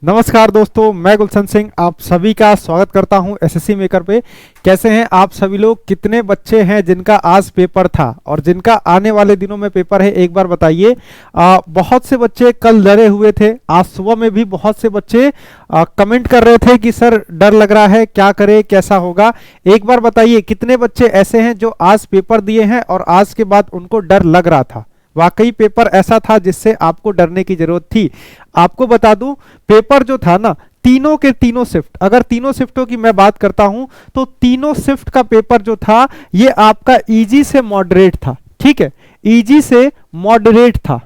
नमस्कार दोस्तों, मैं गुलशन सिंह आप सभी का स्वागत करता हूं एसएससी मेकर पे। कैसे हैं आप सभी लोग? कितने बच्चे हैं जिनका आज पेपर था और जिनका आने वाले दिनों में पेपर है, एक बार बताइए। बहुत से बच्चे कल डरे हुए थे। आज सुबह में भी बहुत से बच्चे कमेंट कर रहे थे कि सर डर लग रहा है, क्या करें, कैसा होगा। एक बार बताइए कितने बच्चे ऐसे हैं जो आज पेपर दिए हैं और आज के बाद उनको डर लग रहा था। वाकई पेपर ऐसा था जिससे आपको डरने की जरूरत थी। आपको बता दूं, पेपर जो था ना, तीनों के तीनों शिफ्ट, अगर तीनों शिफ्टों की मैं बात करता हूं तो तीनों शिफ्ट का पेपर जो था ये आपका इजी से मॉडरेट था। ठीक है, इजी से मॉडरेट था।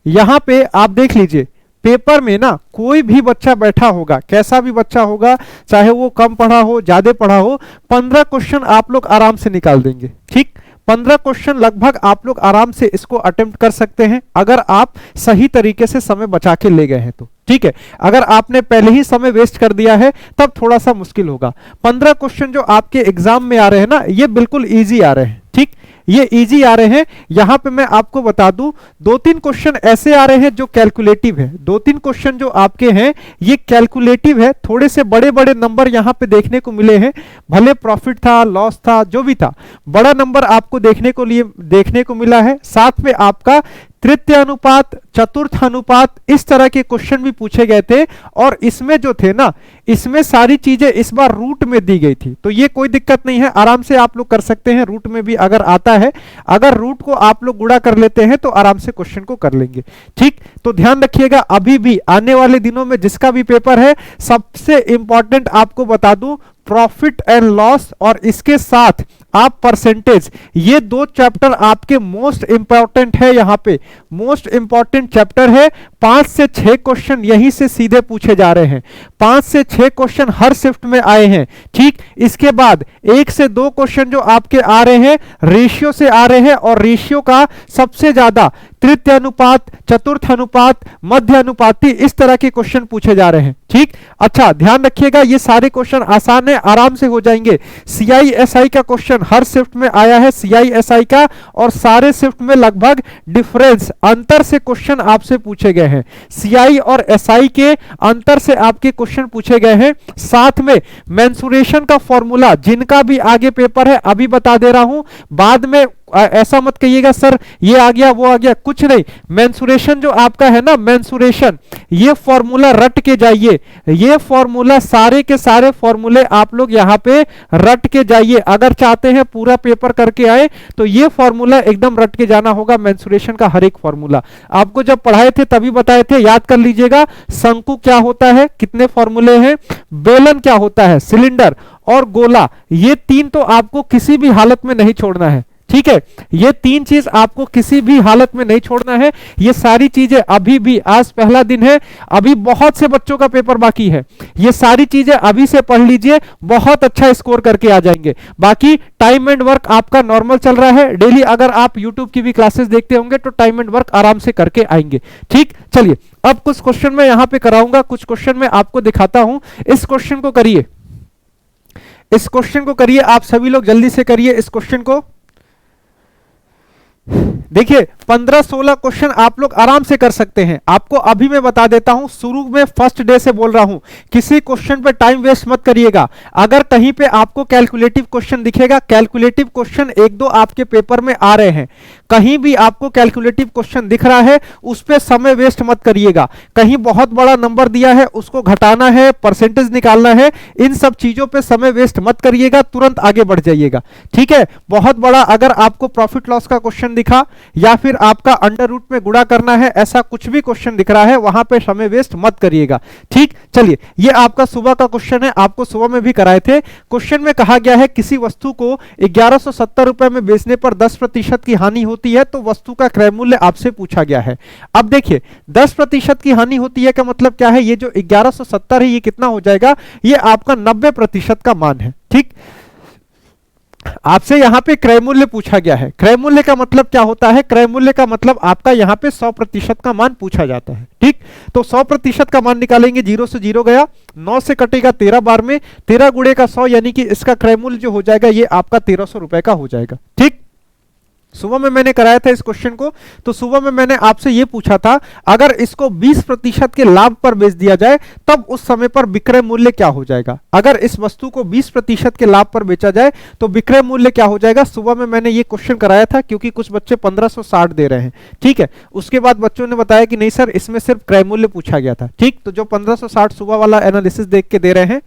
यहां पे आप देख लीजिए, पेपर में ना कोई भी बच्चा बैठा होगा, कैसा भी बच्चा होगा, चाहे वो कम पढ़ा हो ज्यादा पढ़ा हो, 15 क्वेश्चन आप लोग आराम से निकाल देंगे। ठीक, 15 क्वेश्चन लगभग आप लोग आराम से इसको अटेम्प्ट कर सकते हैं अगर आप सही तरीके से समय बचा के ले गए हैं तो। ठीक है, अगर आपने पहले ही समय वेस्ट कर दिया है तब थोड़ा सा मुश्किल होगा। 15 क्वेश्चन जो आपके एग्जाम में आ रहे हैं ना, ये बिल्कुल इजी आ रहे हैं। ठीक, ये इजी आ रहे हैं। यहां पे मैं आपको बता दूं, 2-3 क्वेश्चन ऐसे आ रहे हैं जो कैलकुलेटिव है। 2-3 क्वेश्चन जो आपके हैं ये कैलकुलेटिव है। थोड़े से बड़े बड़े नंबर यहां पे देखने को मिले हैं। भले प्रॉफिट था, लॉस था, जो भी था, बड़ा नंबर आपको देखने को मिला है। साथ में आपका तृतीय अनुपात, चतुर्थ अनुपात, इस तरह के क्वेश्चन भी पूछे गए थे। और इसमें जो थे ना, इसमें सारी चीजें इस बार रूट में दी गई थी, तो ये कोई दिक्कत नहीं है, आराम से आप लोग कर सकते हैं। रूट में भी अगर आता है, अगर रूट को आप लोग गुणा कर लेते हैं तो आराम से क्वेश्चन को कर लेंगे। ठीक, तो ध्यान रखिएगा, अभी भी आने वाले दिनों में जिसका भी पेपर है, सबसे इंपॉर्टेंट आपको बता दूं, प्रॉफिट एंड लॉस और इसके साथ आप परसेंटेज, ये 2 चैप्टर आपके मोस्ट इंपॉर्टेंट है। यहां पे मोस्ट इंपॉर्टेंट चैप्टर है। 5 से 6 क्वेश्चन यहीं से सीधे पूछे जा रहे हैं। 5 से 6 क्वेश्चन हर शिफ्ट में आए हैं। ठीक, इसके बाद 1 से 2 क्वेश्चन जो आपके आ रहे हैं रेशियो से आ रहे हैं, और रेशियो का सबसे ज्यादा तृतीय अनुपात, चतुर्थ अनुपात, मध्य अनुपाती, इस तरह के क्वेश्चन पूछे जा रहे हैं। ठीक, अच्छा ध्यान रखिएगा, ये सारे क्वेश्चन आसान है, आराम से हो जाएंगे। सीआईएसआई का क्वेश्चन हर शिफ्ट में आया है, सीआईएसआई का, और सारे शिफ्ट में लगभग डिफरेंस, अंतर से क्वेश्चन आपसे पूछे गए हैं। सीआई और एसआई के अंतर से आपके क्वेश्चन पूछे गए हैं। साथ में मेंसुरेशन का फॉर्मूला, जिनका भी आगे पेपर है, अभी बता दे रहा हूं, बाद में ऐसा मत कहिएगा सर ये आ गया वो आ गया, कुछ नहीं। मेंसुरेशन जो आपका है ना, मेंसुरेशन, ये फॉर्मूला रट के जाइए। ये फॉर्मूला, सारे के सारे फॉर्मूले आप लोग यहां पे रट के जाइए। अगर चाहते हैं पूरा पेपर करके आए तो ये फॉर्मूला एकदम रट के जाना होगा। मेंसुरेशन का हर एक फॉर्मूला आपको जब पढ़ाए थे तभी बताए थे, याद कर लीजिएगा। शंकु क्या होता है, कितने फॉर्मूले हैं। बेलन क्या होता है, सिलेंडर, और गोला, ये 3 तो आपको किसी भी हालत में नहीं छोड़ना है। ठीक है, ये 3 चीज आपको किसी भी हालत में नहीं छोड़ना है। ये सारी चीजें अभी भी, आज पहला दिन है, अभी बहुत से बच्चों का पेपर बाकी है। ये सारी चीजें अभी से पढ़ लीजिए, बहुत अच्छा स्कोर करके आ जाएंगे। बाकी टाइम एंड वर्क आपका नॉर्मल चल रहा है। डेली अगर आप यूट्यूब की भी क्लासेस देखते होंगे तो टाइम एंड वर्क आराम से करके आएंगे। ठीक, चलिए अब कुछ क्वेश्चन मैं यहां पे कराऊंगा, कुछ क्वेश्चन मैं आपको दिखाता हूं। इस क्वेश्चन को करिए, इस क्वेश्चन को करिए, आप सभी लोग जल्दी से करिए इस क्वेश्चन को। देखिए 15-16 क्वेश्चन आप लोग आराम से कर सकते हैं। आपको अभी मैं बता देता हूं, शुरू में फर्स्ट डे से बोल रहा हूं, किसी क्वेश्चन पे टाइम वेस्ट मत करिएगा। अगर कहीं पे आपको कैलकुलेटिव क्वेश्चन दिखेगा, कैलकुलेटिव क्वेश्चन 1-2 आपके पेपर में आ रहे हैं, कहीं भी आपको कैलकुलेटिव क्वेश्चन दिख रहा है उस पर समय वेस्ट मत करिएगा। कहीं बहुत बड़ा नंबर दिया है उसको घटाना है, परसेंटेज निकालना है, इन सब चीजों पे समय वेस्ट मत करिएगा, तुरंत आगे बढ़ जाइएगा। ठीक है, बहुत बड़ा अगर आपको प्रॉफिट लॉस का क्वेश्चन दिखा या फिर आपका अंडर रूट में गुणा करना है, ऐसा कुछ भी क्वेश्चन दिख रहा है, वहां पे समय वेस्ट मत करिएगा। ठीक, चलिए ये आपका सुबह का क्वेश्चन है, आपको सुबह में भी कराए थे। क्वेश्चन में कहा गया है किसी वस्तु को 1170 रुपए में बेचने पर 10% की हानि होती है, तो वस्तु का क्रय मूल्य आपसे पूछा गया है। अब देखिए 10% की हानि होती है का मतलब क्या है, ये जो 1170 है ये कितना हो जाएगा, ये आपका 90% का मान है। ठीक, आपसे यहां पे क्रय मूल्य पूछा गया है। क्रय मूल्य का मतलब क्या होता है, क्रय मूल्य का मतलब आपका यहां पे 100% का मान पूछा जाता है। ठीक, तो 100% का मान निकालेंगे, 0 से 0 गया, 9 से कटेगा 13 बार में, 13 गुणे का 100, यानी कि इसका क्रय मूल्य जो हो जाएगा ये आपका 1300 रुपए का हो जाएगा। ठीक, सुबह में मैंने कराया था इस क्वेश्चन को, तो सुबह में मैंने आपसे ये पूछा था अगर इसको 20% के लाभ पर बेच दिया जाए तब उस समय पर विक्रय मूल्य क्या हो जाएगा। अगर इस वस्तु को 20% के लाभ पर बेचा जाए तो विक्रय मूल्य क्या हो जाएगा। सुबह में मैंने ये क्वेश्चन कराया था क्योंकि कुछ बच्चे 1560 दे रहे हैं, ठीक है। उसके बाद बच्चों ने बताया कि नहीं सर इसमें सिर्फ क्रय मूल्य पूछा गया था, ठीक। तो जो 1560 सुबह वाला एनालिसिस देख के दे रहे हैं,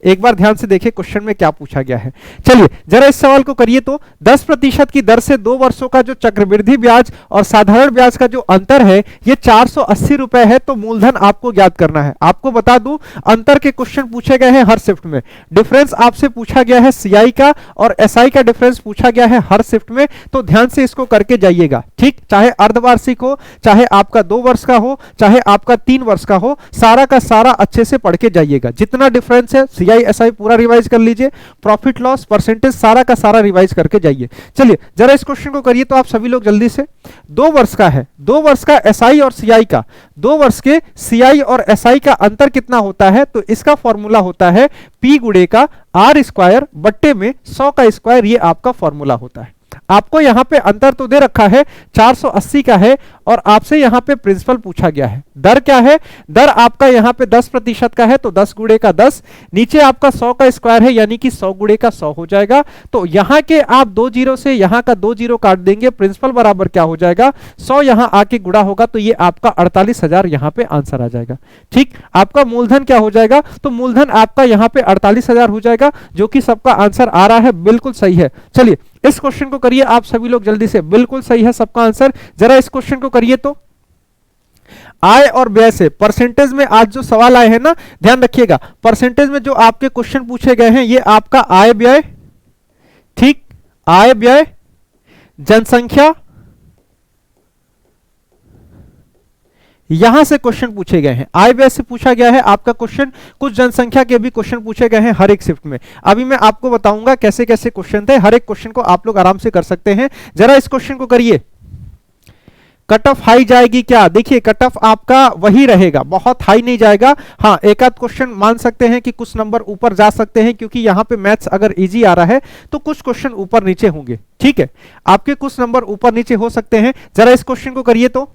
एक बार ध्यान से देखिए क्वेश्चन में क्या पूछा गया है। चलिए जरा इस सवाल को करिए। तो 10% की दर से 2 वर्षों का जो चक्रवृद्धि ब्याज और साधारण ब्याज का जो अंतर है ये 480 रुपए है। तो मूलधन आपको ज्ञात करना है। आपको बता दूं अंतर के क्वेश्चन पूछे गए हैं हर शिफ्ट में। डिफरेंस आपसे पूछा गया है सीआई का और एसआई का डिफरेंस पूछा गया है हर शिफ्ट में। तो ध्यान से इसको करके जाइएगा, ठीक। चाहे अर्धवार्षिक हो, चाहे आपका 2 वर्ष का हो, चाहे आपका 3 वर्ष का हो, सारा का सारा अच्छे से पढ़ के जाइएगा। जितना डिफरेंस है सीआई एसआई पूरा रिवाइज कर लीजिए, प्रॉफिट लॉस परसेंटेज सारा का सारा रिवाइज करके जाइए। चलिए जरा इस क्वेश्चन को करिए तो आप सभी लोग जल्दी से। 2 वर्ष का है, 2 वर्ष का एसआई और सीआई का, 2 वर्ष के सीआई और एसआई का अंतर कितना होता है। तो इसका फॉर्मूला होता है पी गुणे का आर स्क्वायर बट्टे में 100 का स्क्वायर, ये आपका फॉर्मूला होता है। आपको यहां पे अंतर तो दे रखा है 480 का है और आपसे यहां पे प्रिंसिपल पूछा गया है। दर क्या है, दर आपका यहां पे 10% का है तो 10 गुणे का 10, नीचे आपका 100 का स्क्वायर है यानी कि 100 गुणे का 100 हो जाएगा। तो यहां के आप 2 जीरो से यहां का 2 जीरो काट देंगे, प्रिंसिपल बराबर क्या हो जाएगा 100 यहां आके गुणा होगा तो ये आपका 48,000 यहां पे आंसर आ जाएगा, ठीक। आपका मूलधन क्या हो जाएगा, तो मूलधन आपका यहां पे 48,000 हो जाएगा जो कि सबका आंसर आ रहा है, बिल्कुल सही है। चलिए इस क्वेश्चन को करिए आप सभी लोग जल्दी से, बिल्कुल सही है सबका आंसर। जरा इस क्वेश्चन को करिए तो आय और व्यय से परसेंटेज में आज जो सवाल आए हैं ना, ध्यान रखिएगा परसेंटेज में जो आपके क्वेश्चन पूछे गए हैं ये आपका आय व्यय, ठीक, आय व्यय, जनसंख्या, यहां से क्वेश्चन पूछे गए हैं। आय व्यय से पूछा गया है आपका क्वेश्चन, कुछ जनसंख्या के भी क्वेश्चन पूछे गए हैं हर एक शिफ्ट में। अभी मैं आपको बताऊंगा कैसे कैसे क्वेश्चन थे, हर एक क्वेश्चन को आप लोग आराम से कर सकते हैं। जरा इस क्वेश्चन को करिए। कट ऑफ हाई जाएगी क्या, देखिए कट ऑफ आपका वही रहेगा, बहुत हाई नहीं जाएगा। हाँ एक आध क्वेश्चन मान सकते हैं कि कुछ नंबर ऊपर जा सकते हैं क्योंकि यहां पे मैथ्स अगर इजी आ रहा है तो कुछ क्वेश्चन ऊपर नीचे होंगे, ठीक है। आपके कुछ नंबर ऊपर नीचे हो सकते हैं। जरा इस क्वेश्चन को करिए तो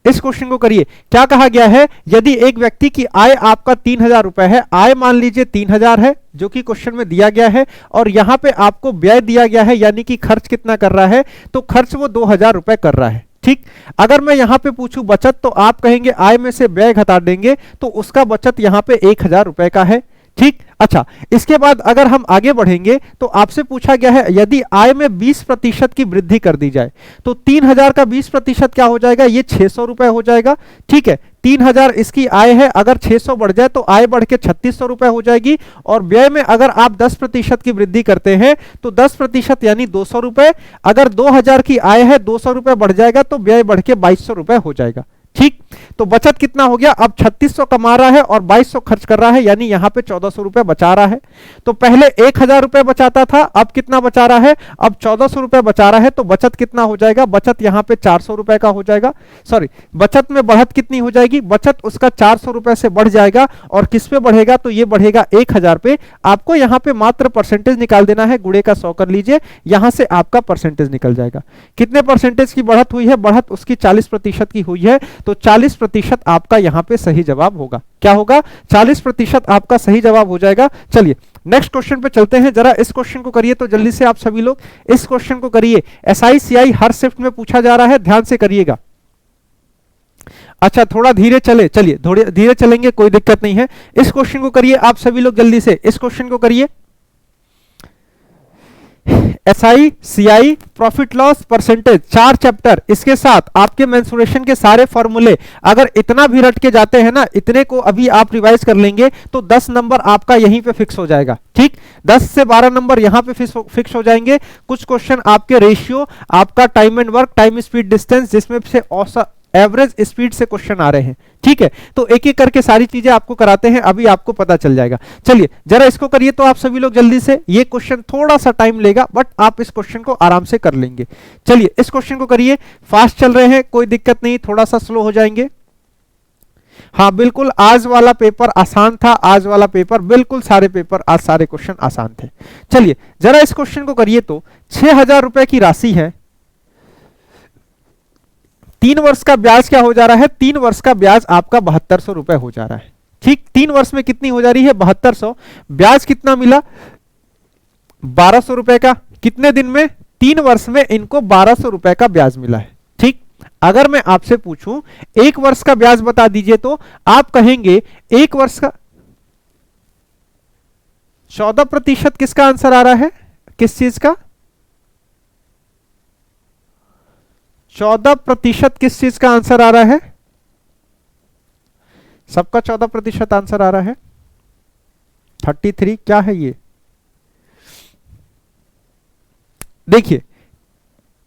इस क्वेश्चन को करिए। क्या कहा गया है, यदि एक व्यक्ति की आय आपका 3000 रुपए है, आय मान लीजिए 3000 है जो कि क्वेश्चन में दिया गया है, और यहां पे आपको व्यय दिया गया है यानी कि खर्च कितना कर रहा है, तो खर्च वो 2000 रुपए कर रहा है, ठीक। अगर मैं यहां पे पूछूं बचत तो आप कहेंगे आय में से व्यय घटा देंगे तो उसका बचत यहां पे 1000 रुपए का है, ठीक। अच्छा इसके बाद अगर हम आगे बढ़ेंगे तो आपसे पूछा गया है यदि आय में 20% की वृद्धि कर दी जाए तो 3000 का 20% क्या हो जाएगा, ये 600 रुपए हो जाएगा, ठीक है। 3000 इसकी आय है, अगर 600 बढ़ जाए तो आय बढ़ के 3600 रुपए हो जाएगी। और व्यय में अगर आप 10% की वृद्धि करते हैं तो 10% यानी 200 रुपए। अगर 2000 की आय है, 200 रुपए बढ़ जाएगा तो व्यय बढ़ के 2200 रुपए हो जाएगा, ठीक। तो बचत कितना हो गया, अब 3600 कमा रहा है और 2200 खर्च कर रहा है यानी यहां पे 1400 रुपए बचा रहा है। तो पहले 1000 रुपए बचाता था, अब कितना बचा रहा है, अब 1400 रुपए बचा रहा है। तो बचत कितना हो जाएगा, बचत यहां पे 400 रुपए का हो जाएगा। सॉरी, बचत में बढ़त कितनी हो जाएगी, बचत उसका 400 रुपए से बढ़ जाएगा और किस पे बढ़ेगा, तो ये बढ़ेगा 1000 पे। आपको यहां पे मात्र परसेंटेज निकाल देना है, गुणे का 100 कर लीजिए, यहां से आपका परसेंटेज निकल जाएगा। कितने परसेंटेज की बढ़त हुई है, बढ़त उसकी 40% की हुई है। तो 40% आपका यहां पे सही जवाब होगा। क्या होगा, 40% आपका सही जवाब हो जाएगा। चलिए नेक्स्ट क्वेश्चन पे चलते हैं। जरा इस क्वेश्चन को करिए तो जल्दी से आप सभी लोग इस क्वेश्चन को करिए। एसआईसीआई हर शिफ्ट में पूछा जा रहा है, ध्यान से करिएगा। अच्छा थोड़ा धीरे चले, चलिए थोड़े धीरे चलेंगे, कोई दिक्कत नहीं है। इस क्वेश्चन को करिए आप सभी लोग जल्दी से, इस क्वेश्चन को करिए। SI CI profit loss percentage 4 chapter, इसके साथ आपके मेंसुरेशन के सारे फॉर्मूले, अगर इतना भी रट के जाते हैं ना, इतने को अभी आप रिवाइज कर लेंगे तो 10 नंबर आपका यहीं पे फिक्स हो जाएगा, ठीक। 10 से 12 नंबर यहां पे फिक्स हो जाएंगे। कुछ क्वेश्चन आपके रेशियो, आपका time and work, time speed distance, जिसमें से औसत एवरेज स्पीड से क्वेश्चन आ रहे हैं, ठीक है। तो एक एक करके सारी चीजें आपको कराते हैं, अभी आपको पता चल जाएगा। चलिए जरा इसको करिए तो आप सभी लोग जल्दी से। ये क्वेश्चन थोड़ा सा टाइम लेगा बट आप इस क्वेश्चन को आराम से कर लेंगे। चलिए इस क्वेश्चन को करिए, फास्ट चल रहे हैं कोई दिक्कत नहीं, थोड़ा सा स्लो हो जाएंगे। हाँ बिल्कुल, आज वाला पेपर आसान था, आज वाला पेपर बिल्कुल सारे पेपर, आज सारे क्वेश्चन आसान थे। चलिए जरा इस क्वेश्चन को करिए तो 6,000 रुपए की राशि है, 3 वर्ष का ब्याज क्या हो जा रहा है, 3 वर्ष का ब्याज आपका 7200 रुपए हो जा रहा है। ठीक, 3 वर्ष में कितनी हो जा रही है, 7200। ब्याज कितना मिला, 1200 रुपए का। कितने दिन में, 3 वर्ष में इनको 1200 रुपए का ब्याज मिला है। ठीक, अगर मैं आपसे पूछूं 1 वर्ष का ब्याज बता दीजिए तो आप कहेंगे 1 वर्ष का 14% किसका आंसर आ रहा है, किस चीज का, 14% किस चीज का आंसर आ रहा है, सबका 14% आंसर आ रहा है। 33 क्या है ये, देखिए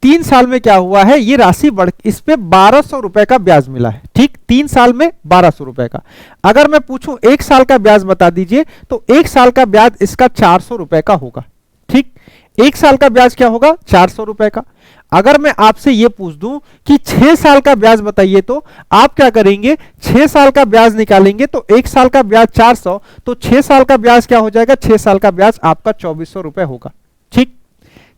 3 साल में क्या हुआ है, ये राशि बढ़, इस पे 1200 रुपए का ब्याज मिला है। ठीक, 3 साल में 1200 रुपए का। अगर मैं पूछूं 1 साल का ब्याज बता दीजिए तो 1 साल का ब्याज इसका 400 रुपए का होगा। ठीक, 1 साल का ब्याज क्या होगा, 400 रुपए का। अगर मैं आपसे ये पूछ दूं कि 6 साल का ब्याज बताइए तो आप क्या करेंगे, 6 साल का ब्याज निकालेंगे तो 1 साल का ब्याज 400, तो 6 साल का ब्याज क्या हो जाएगा, 6 साल का ब्याज आपका 2400 रुपए होगा। ठीक,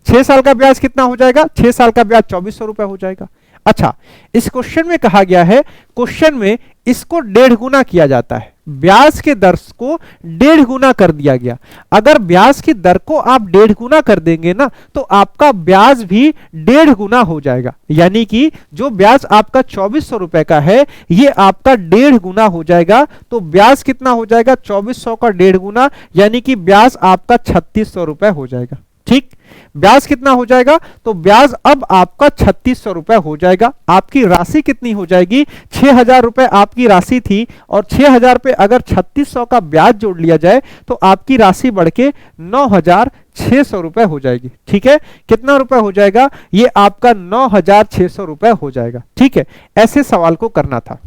6 साल का ब्याज कितना हो जाएगा, 6 साल का ब्याज 2400 रुपए हो जाएगा। अच्छा, इस क्वेश्चन में कहा गया है, क्वेश्चन में इसको 1.5 गुना किया जाता है, ब्याज के दर को 1.5 गुना कर दिया गया। अगर ब्याज की दर को आप 1.5 गुना कर देंगे ना तो आपका ब्याज भी 1.5 गुना हो जाएगा, यानी कि जो ब्याज आपका 2400 रुपए का है ये आपका 1.5 गुना हो जाएगा। तो ब्याज कितना हो जाएगा, 2400 का 1.5 गुना, यानी कि ब्याज आपका 3600 रुपए हो जाएगा। ठीक, ब्याज कितना हो जाएगा, तो ब्याज अब आपका 3600 रुपए हो जाएगा। आपकी राशि कितनी हो जाएगी, 6000 रुपए आपकी राशि थी और 6000 पे अगर 3600 का ब्याज जोड़ लिया जाए तो आपकी राशि बढ़ के 9600 रुपए हो जाएगी। ठीक है, कितना रुपए हो जाएगा, ये आपका 9600 रुपए हो जाएगा। ठीक है, ऐसे सवाल को करना था।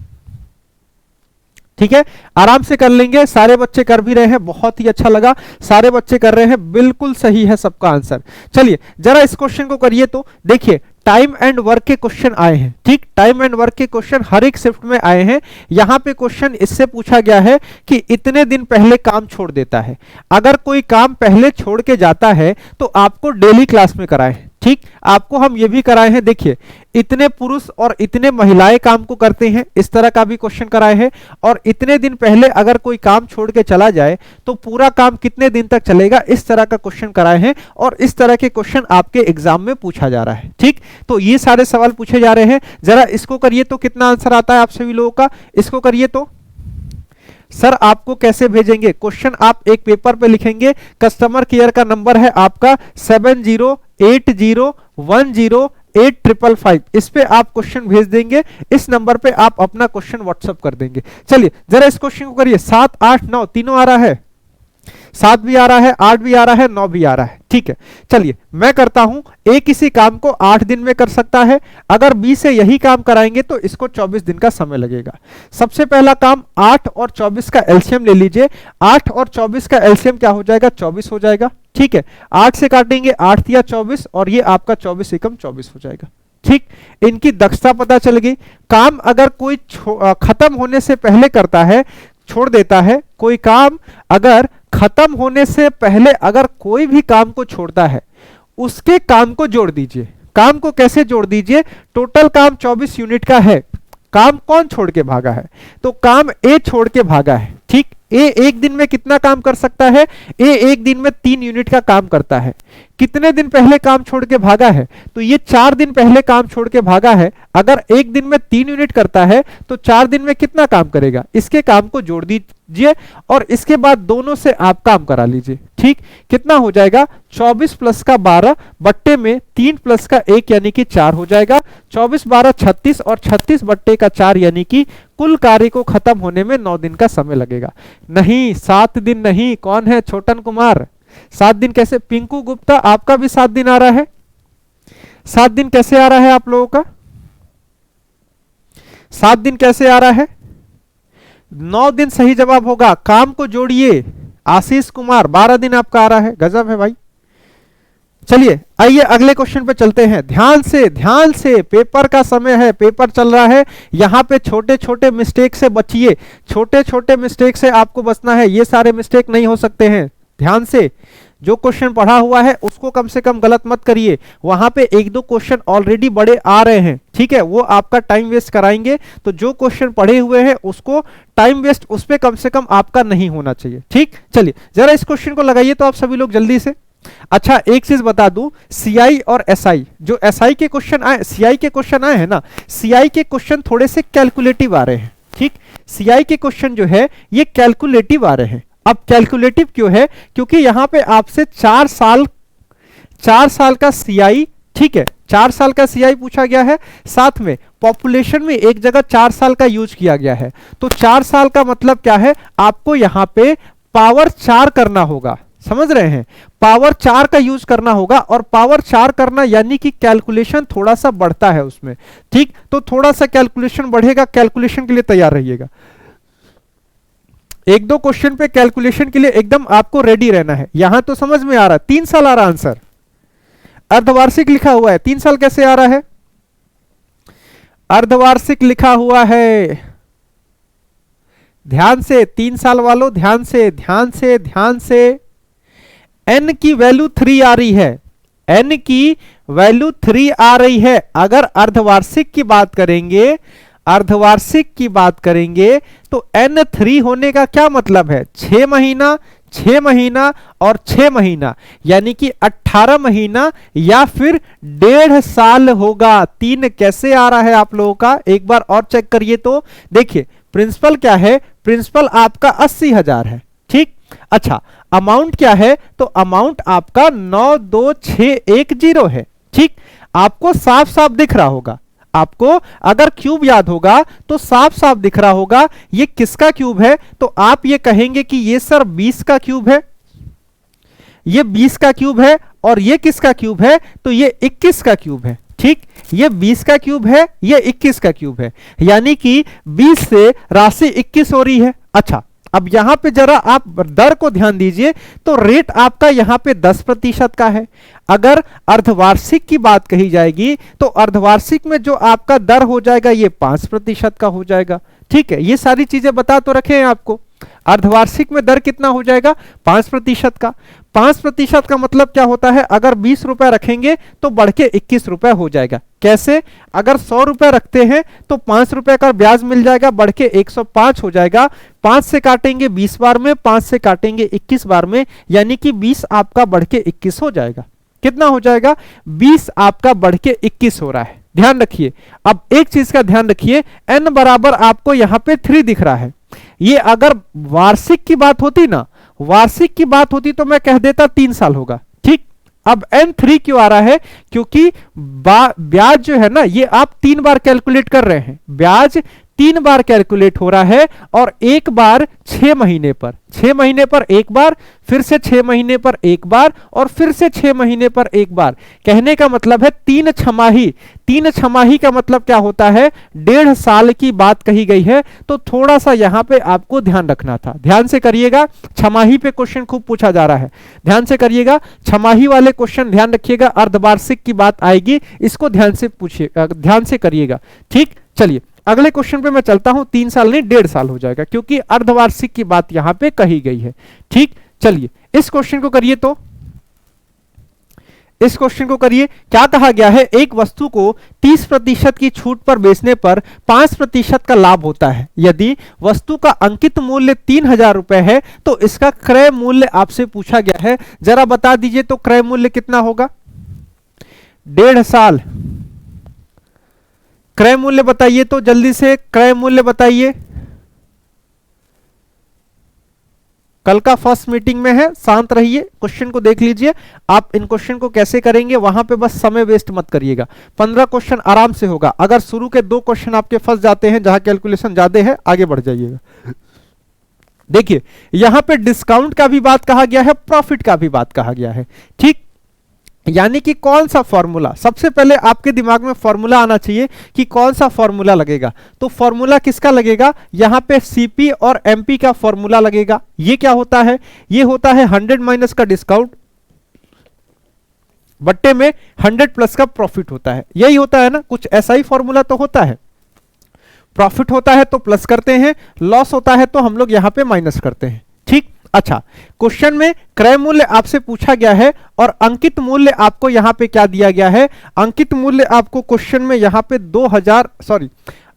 ठीक है, आराम से कर लेंगे, सारे बच्चे कर भी रहे हैं, बहुत ही अच्छा लगा, सारे बच्चे कर रहे हैं, बिल्कुल सही है सबका आंसर। चलिए जरा इस क्वेश्चन को करिए तो देखिए, टाइम एंड वर्क के क्वेश्चन आए हैं। ठीक, टाइम एंड वर्क के क्वेश्चन हर एक शिफ्ट में आए हैं। यहां पे क्वेश्चन इससे पूछा गया है कि इतने दिन पहले काम छोड़ देता है, अगर कोई काम पहले छोड़ के जाता है तो आपको डेली क्लास में कराए। ठीक, आपको हम ये भी कराए हैं, देखिए इतने पुरुष और इतने महिलाएं काम को करते हैं, इस तरह का भी क्वेश्चन कराए हैं। और इतने दिन पहले अगर कोई काम छोड़ के चला जाए तो पूरा काम कितने दिन तक चलेगा, इस तरह का क्वेश्चन कराए हैं। और इस तरह के क्वेश्चन आपके एग्जाम में पूछा जा रहा है। ठीक, तो ये सारे सवाल पूछे जा रहे हैं। जरा इसको करिए तो कितना आंसर आता है आप सभी लोगों का, इसको करिए तो। सर आपको कैसे भेजेंगे, क्वेश्चन आप एक पेपर पे लिखेंगे, कस्टमर केयर का नंबर है आपका 7080108555, इस पे आप क्वेश्चन भेज देंगे, इस नंबर पे आप अपना क्वेश्चन व्हाट्सएप कर देंगे। चलिए जरा इस क्वेश्चन को करिए, 7 8 9 तीनों आ रहा है, 7 भी आ रहा है, 8 भी आ रहा है, 9 भी आ रहा है। ठीक है, चलिए मैं करता हूं, ए किसी काम को 8 दिन में कर सकता है, अगर बी से यही काम कराएंगे तो इसको 24 दिन का समय लगेगा। सबसे पहला काम 8 और 24 का एलसीएम ले लीजिए, 8 और 24 का एलसीएम क्या हो जाएगा, 24 हो जाएगा। ठीक है, 8 से काटेंगे, 8 या 24 और ये आपका 24 एकम 24 हो जाएगा। ठीक, इनकी दक्षता पता चल गई। काम अगर कोई खत्म होने से पहले करता है, छोड़ देता है, कोई काम अगर खत्म होने से पहले अगर कोई भी काम को छोड़ता है उसके काम को जोड़ दीजिए। काम को कैसे जोड़ दीजिए, टोटल काम 24 यूनिट का है, काम कौन छोड़ के भागा है, तो काम ए छोड़ के भागा है। ठीक, ए एक दिन में कितना काम कर सकता है, ए एक दिन में 3 यूनिट का काम करता है। कितने दिन पहले काम छोड़ के भागा है, तो ये 4 दिन पहले काम छोड़ के भागा है। अगर एक दिन में 3 यूनिट करता है तो 4 दिन में कितना काम करेगा, इसके काम को जोड़ दीजिए और इसके बाद दोनों से आप काम करा लीजिए। ठीक, कितना हो जाएगा, 24 प्लस का 12 बट्टे में 3 प्लस का 1 यानी कि 4 हो जाएगा। 24 12 36 और 36 बट्टे का 4 यानी कि कुल कार्य को खत्म होने में 9 दिन का समय लगेगा। नहीं 7 दिन नहीं, कौन है, छोटन कुमार, 7 दिन कैसे, पिंकू गुप्ता आपका भी 7 दिन आ रहा है, 7 दिन कैसे आ रहा है आप लोगों का, 7 दिन कैसे आ रहा है, 9 दिन सही जवाब होगा। काम को जोड़िए, आशीष कुमार 12 दिन आपका आ रहा है, गजब है भाई। चलिए आइए अगले क्वेश्चन पे चलते हैं। ध्यान से पेपर का समय है, पेपर चल रहा है। यहां पे छोटे छोटे मिस्टेक से बचिए, छोटे छोटे मिस्टेक से आपको बचना है, ये सारे मिस्टेक नहीं हो सकते हैं। ध्यान से जो क्वेश्चन पढ़ा हुआ है उसको कम से कम गलत मत करिए। वहां पे एक दो क्वेश्चन ऑलरेडी बड़े आ रहे हैं, ठीक है, वो आपका टाइम वेस्ट कराएंगे। तो जो क्वेश्चन पढ़े हुए हैं उसको टाइम वेस्ट उस पे कम से कम आपका नहीं होना चाहिए, ठीक। चलिए जरा इस क्वेश्चन को लगाइए तो आप सभी लोग जल्दी से। अच्छा एक चीज बता दूं, सीआई और एसआई, जो एसआई के क्वेश्चन आए, सीआई के क्वेश्चन आए हैं ना, सीआई के क्वेश्चन थोड़े से कैलकुलेटिव आ रहे हैं, ठीक। सीआई के क्वेश्चन जो है ये कैलकुलेटिव आ रहे हैं। अब कैलकुलेटिव क्यों है? क्योंकि यहां पे आपसे 4 साल का सीआई, ठीक है, 4 साल का सीआई पूछा गया है, साथ में पॉपुलेशन में एक जगह 4 साल का यूज किया गया है। तो 4 साल का मतलब क्या है, आपको यहां पे पावर 4 करना होगा, समझ रहे हैं, पावर 4 का यूज करना होगा। और पावर 4 करना यानी कि कैलकुलेशन थोड़ा सा बढ़ता है उसमें, ठीक। तो थोड़ा सा कैलकुलेशन बढ़ेगा, कैलकुलेशन के लिए तैयार रहिएगा। एक दो क्वेश्चन पे कैलकुलेशन के लिए एकदम आपको रेडी रहना है। यहां तो समझ में आ रहा है 3 साल आ रहा आंसर, अर्धवार्षिक लिखा हुआ है, 3 साल कैसे आ रहा है? अर्धवार्षिक लिखा हुआ है, ध्यान से 3 साल वालों, ध्यान से n की वैल्यू 3 आ रही है, n की वैल्यू 3 आ रही है। अगर अर्धवार्षिक की बात करेंगे, अर्धवार्षिक की बात करेंगे तो n3 होने का क्या मतलब है? 6 महीना, 6 महीना और 6 महीना, यानी कि 18 महीना या फिर 1.5 साल होगा। 3 कैसे आ रहा है आप लोगों का, एक बार और चेक करिए तो देखिए प्रिंसिपल क्या है, प्रिंसिपल आपका 80,000 है, ठीक। अच्छा अमाउंट क्या है, तो अमाउंट आपका 92610 है, ठीक। आपको साफ साफ दिख रहा होगा, आपको अगर क्यूब याद होगा तो साफ साफ दिख रहा होगा ये किसका क्यूब है। तो आप ये कहेंगे कि ये सर 20 का क्यूब है, ये 20 का क्यूब है, और ये किसका क्यूब है, तो ये 21 का क्यूब है, ठीक। ये 20 का क्यूब है, ये 21 का क्यूब है, यानी कि 20 से राशि 21 हो रही है। अच्छा अब यहां पे जरा आप दर को ध्यान दीजिए, तो रेट आपका यहां पे 10% का है। अगर अर्धवार्षिक की बात कही जाएगी तो अर्धवार्षिक में जो आपका दर हो जाएगा ये 5% का हो जाएगा, ठीक है। ये सारी चीजें बता तो रखे हैं आपको। अर्धवार्षिक में दर कितना हो जाएगा, 5% का। 5% का मतलब क्या होता है, अगर 20 रुपए रखेंगे तो बढ़ के 21 रुपए हो जाएगा। कैसे? अगर 100 रुपए रखते हैं तो 5 रुपए का ब्याज मिल जाएगा, बढ़ के 105 हो जाएगा। 5 से काटेंगे 20 बार में, 5 से काटेंगे 21 बार में, यानी कि 20 आपका बढ़ के 21 हो जाएगा। कितना हो जाएगा, 20 आपका बढ़ के 21 हो रहा है। ध्यान रखिए, अब एक चीज का ध्यान रखिए, n बराबर आपको यहां पे 3 दिख रहा है। ये अगर वार्षिक की बात होती ना, वार्षिक की बात होती तो मैं कह देता 3 साल होगा, ठीक। अब n3 क्यों आ रहा है, क्योंकि ब्याज जो है ना ये आप 3 बार कैलकुलेट कर रहे हैं, ब्याज 3 बार कैलकुलेट हो रहा है, और एक बार 6 महीने पर, 6 महीने पर एक बार, फिर से 6 महीने पर एक बार, और फिर से 6 महीने पर एक बार। कहने का मतलब है 3 छमाही। 3 छमाही का मतलब क्या होता है, 1.5 साल की बात कही गई है। तो थोड़ा सा यहां पे आपको ध्यान रखना था, ध्यान से करिएगा। छमाही पे क्वेश्चन खूब पूछा जा रहा है, ध्यान से करिएगा। छमाही वाले क्वेश्चन ध्यान रखिएगा, अर्धवार्षिक की बात आएगी, इसको ध्यान से पूछिए, ध्यान से करिएगा, ठीक। चलिए अगले क्वेश्चन पे मैं चलता हूं। 3 साल नहीं 1.5 साल हो जाएगा, क्योंकि अर्धवार्षिक की बात यहां पे कही गई है, ठीक। चलिए इस क्वेश्चन को करिए, तो इस क्वेश्चन को करिए। क्या कहा गया है, एक वस्तु को 30% की छूट पर बेचने पर 5% का लाभ होता है। यदि वस्तु का अंकित मूल्य 3,000 रुपए है तो इसका क्रय मूल्य आपसे पूछा गया है। जरा बता दीजिए तो क्रय मूल्य कितना होगा, 1.5 साल। क्रय मूल्य बताइए तो जल्दी से, क्रय मूल्य बताइए। कल का फर्स्ट मीटिंग में है, शांत रहिए, क्वेश्चन को देख लीजिए। आप इन क्वेश्चन को कैसे करेंगे वहां पे बस समय वेस्ट मत करिएगा। 15 क्वेश्चन आराम से होगा। अगर शुरू के 2 क्वेश्चन आपके फंस जाते हैं जहां कैलकुलेशन ज्यादा है, आगे बढ़ जाइएगा। देखिए यहां पे डिस्काउंट का भी बात कहा गया है, प्रॉफिट का भी बात कहा गया है, ठीक। यानी कि कौन सा फॉर्मूला, सबसे पहले आपके दिमाग में फॉर्मूला आना चाहिए कि कौन सा फॉर्मूला लगेगा। तो फॉर्मूला किसका लगेगा, यहां पे सीपी और एमपी का फॉर्मूला लगेगा। ये क्या होता है, ये होता है 100 माइनस का डिस्काउंट बट्टे में 100 प्लस का प्रॉफिट होता है, यही होता है ना, कुछ ऐसा ही फॉर्मूला तो होता है। प्रॉफिट होता है तो प्लस करते हैं, लॉस होता है तो हम लोग यहां पे माइनस करते हैं, ठीक। अच्छा, क्वेश्चन में क्रय मूल्य आपसे पूछा गया है और अंकित मूल्य आपको यहां पे क्या दिया गया है, अंकित मूल्य आपको क्वेश्चन में यहां पे 2000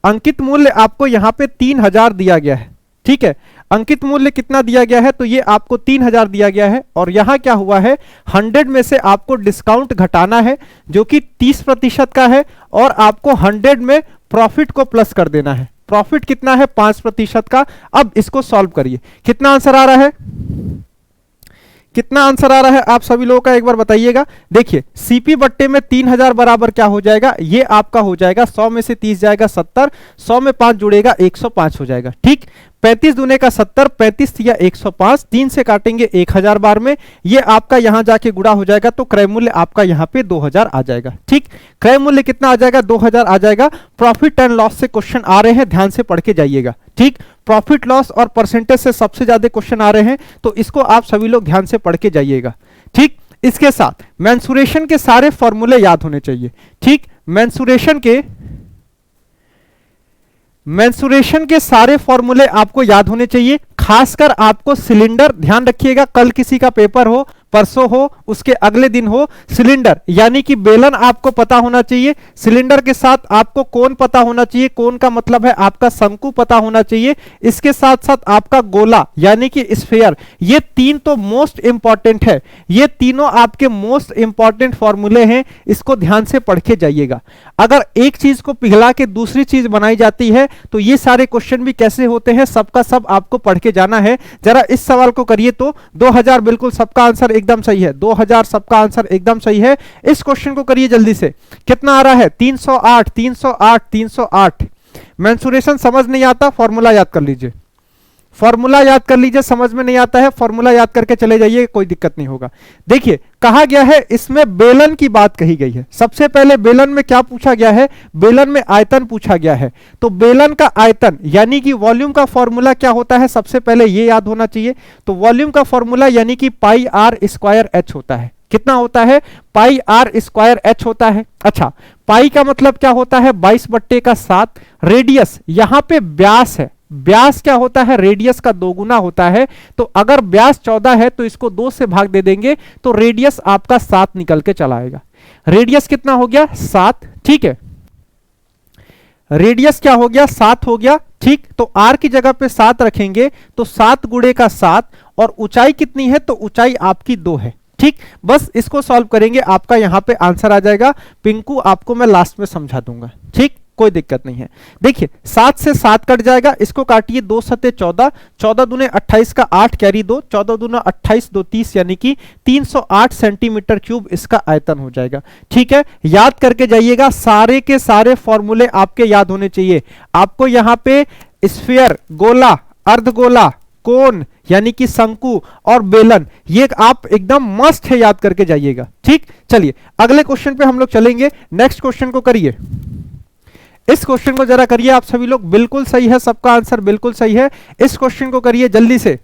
अंकित मूल्य आपको यहां पे 3000 दिया गया है, ठीक है। अंकित मूल्य कितना दिया गया है, तो ये आपको 3000 दिया गया है और यहां क्या हुआ है, 100 में से आपको डिस्काउंट घटाना है जो कि 30% का है और आपको 100 में प्रॉफिट को प्लस कर देना है। प्रॉफिट कितना है, 5% का। अब इसको सॉल्व करिए, कितना आंसर आ रहा है, कितना आंसर आ रहा है आप सभी लोगों का एक बार बताइएगा। देखिए सीपी बट्टे में 3000 बराबर क्या हो जाएगा, ये आपका हो जाएगा 100 में से 30 जाएगा 70, 100 में 5 जुड़ेगा 105 हो जाएगा, ठीक। 35 दूने का 70, 35 या 105, 3 से काटेंगे 1000 बार में, ये आपका यहां जाके गुणा हो जाएगा तो क्रय मूल्य आपका यहां पे 2000 आ जाएगा, ठीक। क्रय मूल्य कितना आ जाएगा, 2000 आ जाएगा। प्रॉफिट एंड लॉस से क्वेश्चन आ रहे हैं, ध्यान से पढ़ के जाइएगा, ठीक। प्रॉफिट लॉस और परसेंटेज से सबसे ज्यादा क्वेश्चन आ रहे हैं, तो इसको आप सभी लोग ध्यान से पढ़ के जाइएगा, ठीक। इसके साथ मेंसुरेशन के सारे फॉर्मूले याद होने चाहिए, ठीक। मेंसुरेशन के सारे फॉर्मूले आपको याद होने चाहिए, खासकर आपको सिलेंडर, ध्यान रखिएगा, कल किसी का पेपर हो, परसों हो, उसके अगले दिन हो, सिलेंडर यानी कि बेलन आपको पता होना चाहिए। सिलेंडर के साथ आपको कोण पता होना चाहिए, कोण का मतलब है आपका शंकु पता होना चाहिए। इसके साथ साथ आपका गोला यानी कि स्फीयर, ये तीन तो मोस्ट इंपॉर्टेंट है, ये तीनों आपके मोस्ट इंपॉर्टेंट फॉर्मूले हैं, इसको ध्यान से पढ़ के जाइएगा। अगर एक चीज को पिघला के दूसरी चीज बनाई जाती है तो ये सारे क्वेश्चन भी कैसे होते हैं, सबका सब आपको पढ़ के जाना है। जरा इस सवाल को करिए तो 2000 बिल्कुल सबका आंसर एकदम सही है, 2000 सबका आंसर एकदम सही है। इस क्वेश्चन को करिए जल्दी से, कितना आ रहा है, 308 308 308। मेंसुरेशन समझ नहीं आता, फॉर्मूला याद कर लीजिए, फॉर्मूला याद कर लीजिए, समझ में नहीं आता है फॉर्मूला याद करके चले जाइए, कोई दिक्कत नहीं होगा। देखिए कहा गया है, इसमें बेलन की बात कही गई है। सबसे पहले बेलन में क्या पूछा गया है, बेलन में आयतन पूछा गया है। तो बेलन का आयतन यानी कि वॉल्यूम का फॉर्मूला क्या होता है, सबसे पहले ये याद होना चाहिए। तो वॉल्यूम का फॉर्मूला यानी कि पाई आर स्क्वायर एच होता है। कितना होता है, पाई आर स्क्वायर एच होता है। अच्छा, पाई का मतलब क्या होता है, 22/7। रेडियस यहां पे व्यास है, व्यास क्या होता है, रेडियस का 2 गुना होता है। तो अगर व्यास 14 है तो इसको 2 से भाग दे देंगे तो रेडियस आपका 7 निकल के चला आएगा। रेडियस कितना हो गया, 7, ठीक है। रेडियस क्या हो गया, 7 हो गया, ठीक। तो आर की जगह पे 7 रखेंगे तो 7 गुणे का 7, और ऊंचाई कितनी है, तो ऊंचाई आपकी 2 है, ठीक। बस इसको सॉल्व करेंगे, आपका यहां पे आंसर आ जाएगा। पिंकू आपको मैं लास्ट में समझा दूंगा, ठीक, कोई दिक्कत नहीं है। देखिए 7 से 7 कट जाएगा, इसको काटिए, 2 सते 14, 14 दूने 28 का 8 कैरी 2, 14 दूना 28, 2 30 यानी कि 308 सेंटीमीटर क्यूब इसका आयतन हो जाएगा, ठीक है। याद करके जाइएगा, सारे के सारे फॉर्मूले आपके याद होने चाहिए। आपको यहां पे स्फीयर, गोला, अर्धगोला, कोन यानी कि शंकु और बेलन, ये आप एकदम मस्ट है, याद करके जाइएगा, ठीक। चलिए अगले क्वेश्चन पे हम लोग चलेंगे। नेक्स्ट क्वेश्चन को करिए, इस क्वेश्चन को जरा करिए आप सभी लोग, बिल्कुल सही है, सबका आंसर बिल्कुल सही है। इस क्वेश्चन को करिए जल्दी से।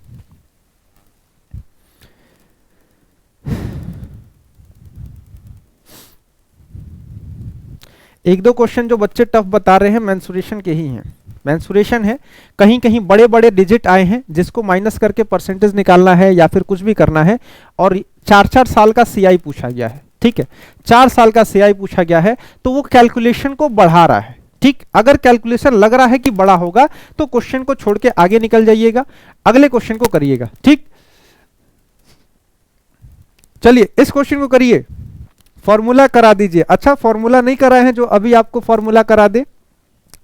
एक दो क्वेश्चन जो बच्चे टफ बता रहे हैं मेंसुरेशन के ही हैं। मेंसुरेशन है, कहीं कहीं बड़े बड़े डिजिट आए हैं जिसको माइनस करके परसेंटेज निकालना है या फिर कुछ भी करना है, और 4-4 साल का सीआई पूछा गया है, ठीक है। 4 साल का सीआई पूछा गया है तो वो कैलकुलेशन को बढ़ा रहा है, ठीक। अगर कैलकुलेशन लग रहा है कि बड़ा होगा तो क्वेश्चन को छोड़ के आगे निकल जाइएगा, अगले क्वेश्चन को करिएगा, ठीक। चलिए इस क्वेश्चन को करिए, फॉर्मूला करा दीजिए। अच्छा, फॉर्मूला नहीं कराए हैं जो अभी आपको फॉर्मूला करा दे,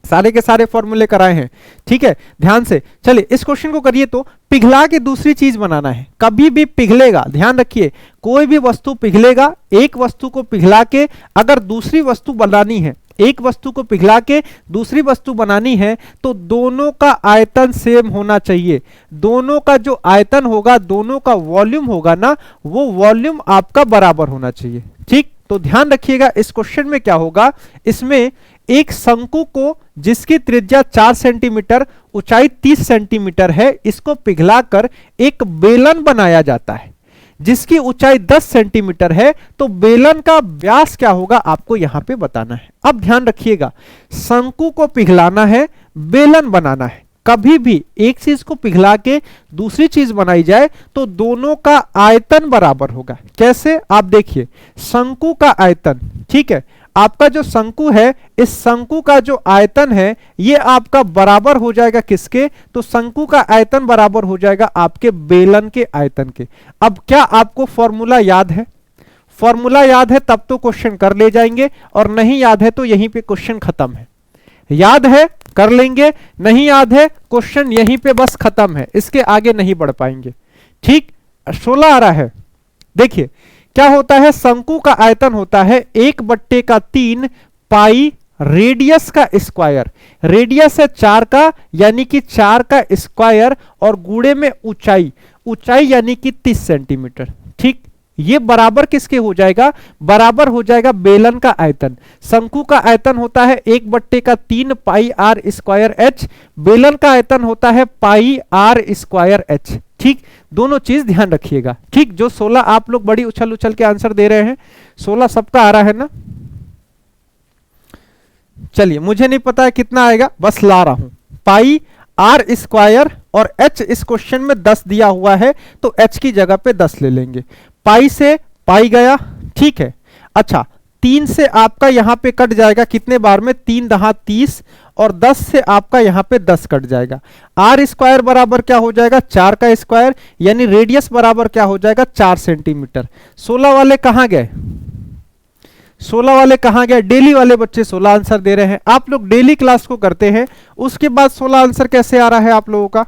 सारे के सारे फॉर्मूले कराए हैं, ठीक है, ध्यान से। चलिए इस क्वेश्चन को करिए, तो पिघला के दूसरी चीज बनाना है। कभी भी पिघलेगा, ध्यान रखिए, कोई भी वस्तु पिघलेगा, एक वस्तु को पिघला के अगर दूसरी वस्तु बनानी है, एक वस्तु को पिघला के दूसरी वस्तु बनानी है तो दोनों का आयतन सेम होना चाहिए। दोनों का जो आयतन होगा, दोनों का वॉल्यूम होगा ना, वो वॉल्यूम आपका बराबर होना चाहिए, ठीक। तो ध्यान रखिएगा, इस क्वेश्चन में क्या होगा, इसमें एक शंकु को जिसकी त्रिज्या 4 सेंटीमीटर, ऊंचाई 30 सेंटीमीटर है, इसको पिघलाकर एक बेलन बनाया जाता है। जिसकी ऊंचाई 10 सेंटीमीटर है, तो बेलन का व्यास क्या होगा आपको यहां पे बताना है। अब ध्यान रखिएगा, शंकु को पिघलाना है, बेलन बनाना है। कभी भी एक चीज को पिघला के दूसरी चीज बनाई जाए तो दोनों का आयतन बराबर होगा। कैसे, आप देखिए, शंकु का आयतन, ठीक है, आपका जो शंकु है, इस शंकु का जो आयतन है ये आपका बराबर हो जाएगा किसके, तो शंकु का आयतन बराबर हो जाएगा आपके बेलन के आयतन के। अब क्या आपको फॉर्मूला याद है? फॉर्मूला याद है तब तो क्वेश्चन कर ले जाएंगे, और नहीं याद है तो यहीं पे क्वेश्चन खत्म है। याद है कर लेंगे, नहीं याद है क्वेश्चन यहीं पे बस खत्म है, इसके आगे नहीं बढ़ पाएंगे। ठीक, 16 आ रहा है। देखिए क्या होता है, शंकु का आयतन होता है 1/3 पाई रेडियस का स्क्वायर। रेडियस है 4 का, यानी कि 4 का स्क्वायर, और गुणे में ऊंचाई, ऊंचाई यानी कि 30 सेंटीमीटर। ठीक, ये बराबर किसके हो जाएगा, बराबर हो जाएगा बेलन का आयतन। शंकु का आयतन होता है 1/3 पाई आर स्क्वायर एच, बेलन का आयतन होता है पाई आर स्क्वायर एच। ठीक, दोनों चीज ध्यान रखिएगा। ठीक, जो 16 आप लोग बड़ी उछल उछल के आंसर दे रहे हैं, 16 सबका आ रहा है ना? चलिए, मुझे नहीं पता है कितना आएगा, बस ला रहा हूं। पाई आर स्क्वायर और एच इस क्वेश्चन में 10 दिया हुआ है, तो एच की जगह पे 10 ले लेंगे। पाई से पाई गया, ठीक है। अच्छा, 3 से आपका यहां पे कट जाएगा कितने बार में, 3 दहा 30, और 10 से आपका यहां पे 10 कट जाएगा। आर स्क्वायर बराबर क्या हो जाएगा, 4 का स्क्वायर, यानी रेडियस बराबर क्या हो जाएगा, 4 सेंटीमीटर। 16 वाले कहां गए, 16 वाले कहां गए? डेली वाले बच्चे 16 आंसर दे रहे हैं। आप लोग डेली क्लास को करते हैं, उसके बाद 16 आंसर कैसे आ रहा है आप लोगों का?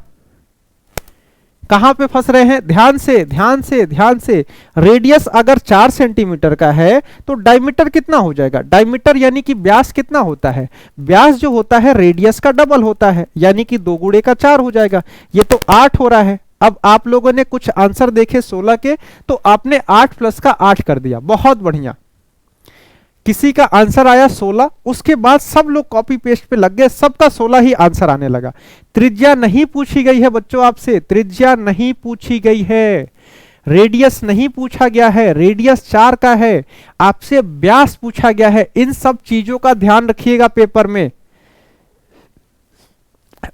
कहां पे फंस रहे हैं? ध्यान से ध्यान से ध्यान से। रेडियस अगर 4 सेंटीमीटर का है तो डायमीटर कितना हो जाएगा? डायमीटर यानी कि व्यास कितना होता है? व्यास जो होता है रेडियस का डबल होता है, यानी कि 2 गुणे का 4 हो जाएगा। ये तो 8 हो रहा है। अब आप लोगों ने कुछ आंसर देखे 16 के, तो आपने 8 प्लस का 8 कर दिया, बहुत बढ़िया। किसी का आंसर आया 16, उसके बाद सब लोग कॉपी पेस्ट पे लग गए, सबका 16 ही आंसर आने लगा। त्रिज्या नहीं पूछी गई है बच्चों आपसे, त्रिज्या नहीं पूछी गई है, रेडियस नहीं पूछा गया है, रेडियस 4 का है, आपसे व्यास पूछा गया है। इन सब चीजों का ध्यान रखिएगा पेपर में।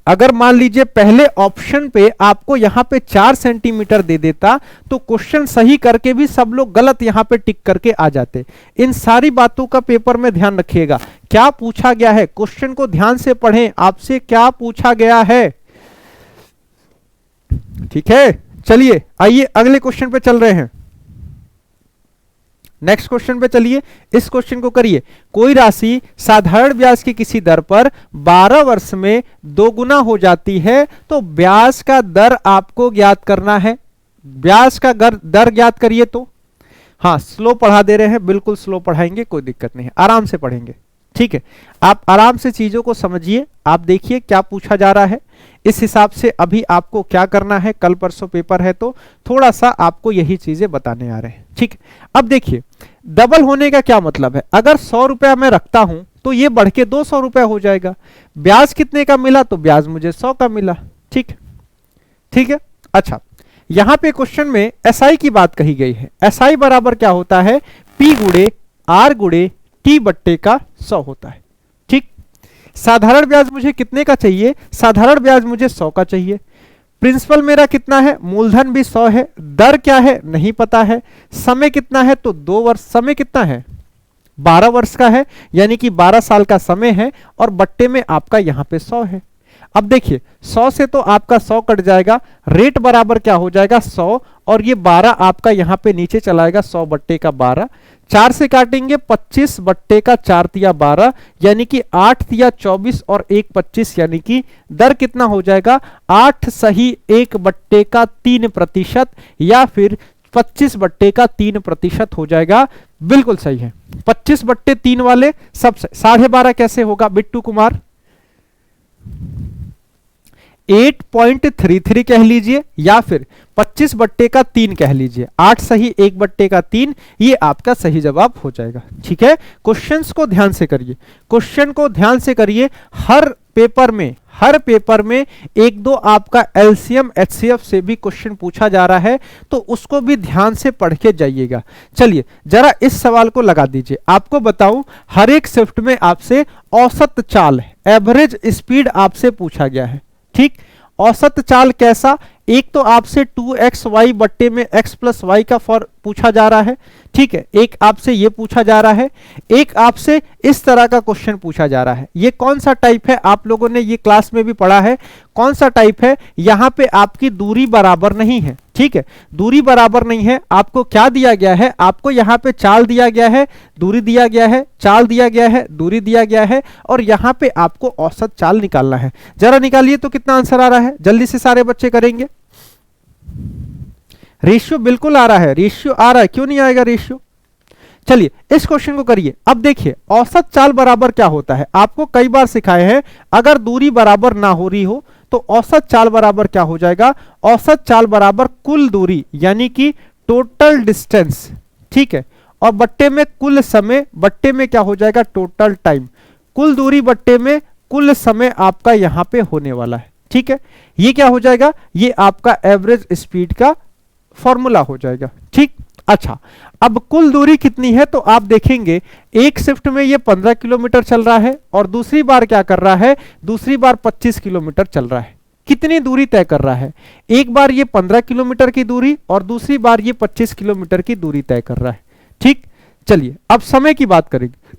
अगर मान लीजिए पहले ऑप्शन पे आपको यहां पे 4 सेंटीमीटर दे देता, तो क्वेश्चन सही करके भी सब लोग गलत यहां पे टिक करके आ जाते। इन सारी बातों का पेपर में ध्यान रखिएगा। क्या पूछा गया है, क्वेश्चन को ध्यान से पढ़ें, आपसे क्या पूछा गया है। ठीक है, चलिए आइए अगले क्वेश्चन पे चल रहे हैं। नेक्स्ट क्वेश्चन पे चलिए, इस क्वेश्चन को करिए। कोई राशि साधारण ब्याज की किसी दर पर 12 वर्ष में 2 गुना हो जाती है, तो ब्याज का दर आपको ज्ञात करना है। ब्याज का दर ज्ञात करिए। तो हाँ, स्लो पढ़ा दे रहे हैं, बिल्कुल स्लो पढ़ाएंगे, कोई दिक्कत नहीं है, आराम से पढ़ेंगे। ठीक है, आप आराम से चीजों को समझिए, आप देखिए क्या पूछा जा रहा है, इस हिसाब से अभी आपको क्या करना है। कल परसों पेपर है तो थोड़ा सा आपको यही चीजें बताने आ रहे हैं। ठीक, अब देखिए डबल होने का क्या मतलब है। अगर 100 रुपया मैं रखता हूं तो ये बढ़ के 200 रुपया हो जाएगा। ब्याज कितने का मिला, तो ब्याज मुझे 100 का मिला। ठीक, ठीक है। अच्छा, यहां पे क्वेश्चन में एसआई की बात कही गई है। एसआई बराबर क्या होता है, पी गुणे आर गुणे टी बट्टे का 100 होता है। ठीक, साधारण ब्याज मुझे कितने का चाहिए, साधारण ब्याज मुझे 100 का चाहिए। प्रिंसिपल मेरा कितना है, मूलधन भी 100 है। दर क्या है नहीं पता है। समय कितना है, तो 2 वर्ष। समय कितना है, 12 वर्ष का है, यानी कि 12 साल का समय है, और बट्टे में आपका यहां पे 100 है। अब देखिए 100 से तो आपका 100 कट जाएगा, रेट बराबर क्या हो जाएगा 100, और ये 12 आपका यहां पे नीचे चलाएगा, 100 बट्टे का 12। 4 से काटेंगे 25 बट्टे का 4 तिया 12, यानी कि 8 तिया 24 और 1 25, यानी कि दर कितना हो जाएगा 8 सही 1 बट्टे का 3%, या फिर 25 बट्टे का 3% हो जाएगा। बिल्कुल सही है। 25 बट्टे 3 वाले सब 12.5 कैसे होगा बिट्टू कुमार, 8.33 कह लीजिए, या फिर 25 बट्टे का 3 कह लीजिए। 8 सही 1 बट्टे का 3, ये आपका सही जवाब हो जाएगा। ठीक है, क्वेश्चंस को ध्यान से करिए, क्वेश्चन को ध्यान से करिए। हर पेपर में, हर पेपर में एक दो आपका एलसीएम एचसीएफ से भी क्वेश्चन पूछा जा रहा है, तो उसको भी ध्यान से पढ़ के जाइएगा। चलिए जरा इस सवाल को लगा दीजिए। आपको बताऊं, हर एक शिफ्ट में आपसे औसत चाल, एवरेज स्पीड आपसे पूछा गया है। ठीक, औसत चाल कैसा? एक तो आपसे 2xy बट्टे में x प्लस वाई का फॉर पूछा जा रहा है, ठीक है, एक आपसे ये पूछा जा रहा है, एक आपसे इस तरह का क्वेश्चन पूछा जा रहा है। ये कौन सा टाइप है? आप लोगों ने ये क्लास में भी पढ़ा है। कौन सा टाइप है? यहां पे आपकी दूरी बराबर नहीं है, ठीक है, दूरी बराबर नहीं है। आपको क्या दिया गया है? आपको यहां पे चाल दिया गया है, दूरी दिया गया है, चाल दिया गया है, दूरी दिया गया है, और यहां पे आपको औसत चाल निकालना है। जरा निकालिए तो कितना आंसर आ रहा है, जल्दी से सारे बच्चे करेंगे। रेशियो बिल्कुल आ रहा है, रेशियो आ रहा है, क्यों नहीं आएगा रेशियो? चलिए इस क्वेश्चन को करिए। अब देखिए औसत चाल बराबर क्या होता है, आपको कई बार सिखाए हैं। अगर दूरी बराबर ना हो रही हो तो औसत चाल बराबर क्या हो जाएगा? औसत चाल बराबर कुल दूरी यानी कि टोटल डिस्टेंस, ठीक है, और बट्टे में कुल समय, बट्टे में क्या हो जाएगा? Total time. कुल दूरी बट्टे में कुल समय आपका यहां पे होने वाला है, ठीक है। ये क्या हो जाएगा? ये आपका एवरेज स्पीड का फॉर्मूला हो जाएगा, ठीक। अच्छा, अब कुल दूरी कितनी है तो आप देखेंगे एक शिफ्ट में ये 15 किलोमीटर चल रहा है और दूसरी बार क्या कर रहा है? दूसरी बार 25 किलोमीटर चल रहा है। कितनी दूरी तय कर रहा है? एक बार ये 15 किलोमीटर की दूरी और दूसरी बार ये 25 किलोमीटर की दूरी तय कर रहा है, ठीक। चलिए अब समय की बात करेंगे।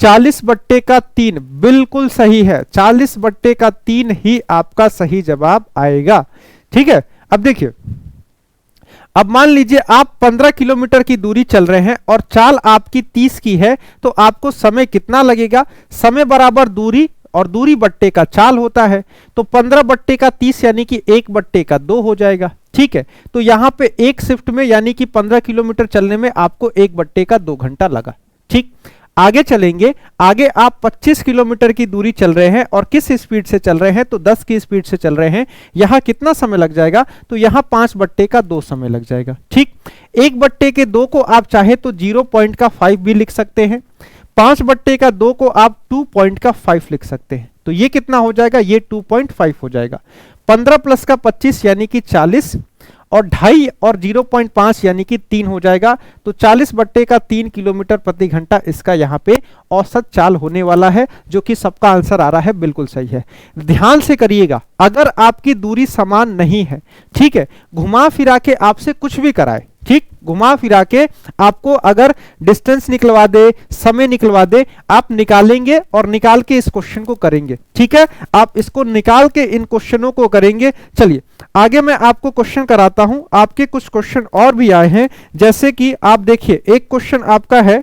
40/3 बिल्कुल सही है, 40/3 ही आपका सही जवाब आएगा, ठीक है। अब देखिए, अब मान लीजिए आप 15 किलोमीटर की दूरी चल रहे हैं और चाल आपकी 30 की है, तो आपको समय कितना लगेगा? समय बराबर दूरी और दूरी बट्टे का चाल होता है, तो 15/30 यानी कि 1/2 हो जाएगा, ठीक है। तो यहां पे एक शिफ्ट में यानी कि 15 किलोमीटर चलने में आपको 1/2 घंटा लगा, ठीक। आगे चलेंगे, आगे आप 25 किलोमीटर की दूरी चल रहे हैं और किस स्पीड से चल रहे हैं? तो 10 की स्पीड से चल रहे हैं। यहां कितना समय लग जाएगा? तो यहां 5/2 समय लग जाएगा, ठीक। 1/2 को आप चाहे तो 0.5 भी लिख सकते हैं, 5/2 को आप 2.5 लिख सकते हैं। तो ये कितना हो जाएगा? ये 2.5 हो जाएगा। 15 प्लस का 25 यानी कि 40 और 2.5 और 0.5 यानी कि 3 हो जाएगा। तो 40/3 किलोमीटर प्रति घंटा इसका यहां पे औसत चाल होने वाला है, जो कि सबका आंसर आ रहा है बिल्कुल सही है। ध्यान से करिएगा, अगर आपकी दूरी समान नहीं है, ठीक है, घुमा फिरा के आपसे कुछ भी कराए, ठीक, घुमा फिरा के आपको अगर डिस्टेंस निकलवा दे, समय निकलवा दे, आप निकालेंगे और निकाल के इस क्वेश्चन को करेंगे, ठीक है। आप इसको निकाल के इन क्वेश्चनों को करेंगे। चलिए आगे मैं आपको क्वेश्चन कराता हूं। आपके कुछ क्वेश्चन और भी आए हैं, जैसे कि आप देखिए एक क्वेश्चन आपका है,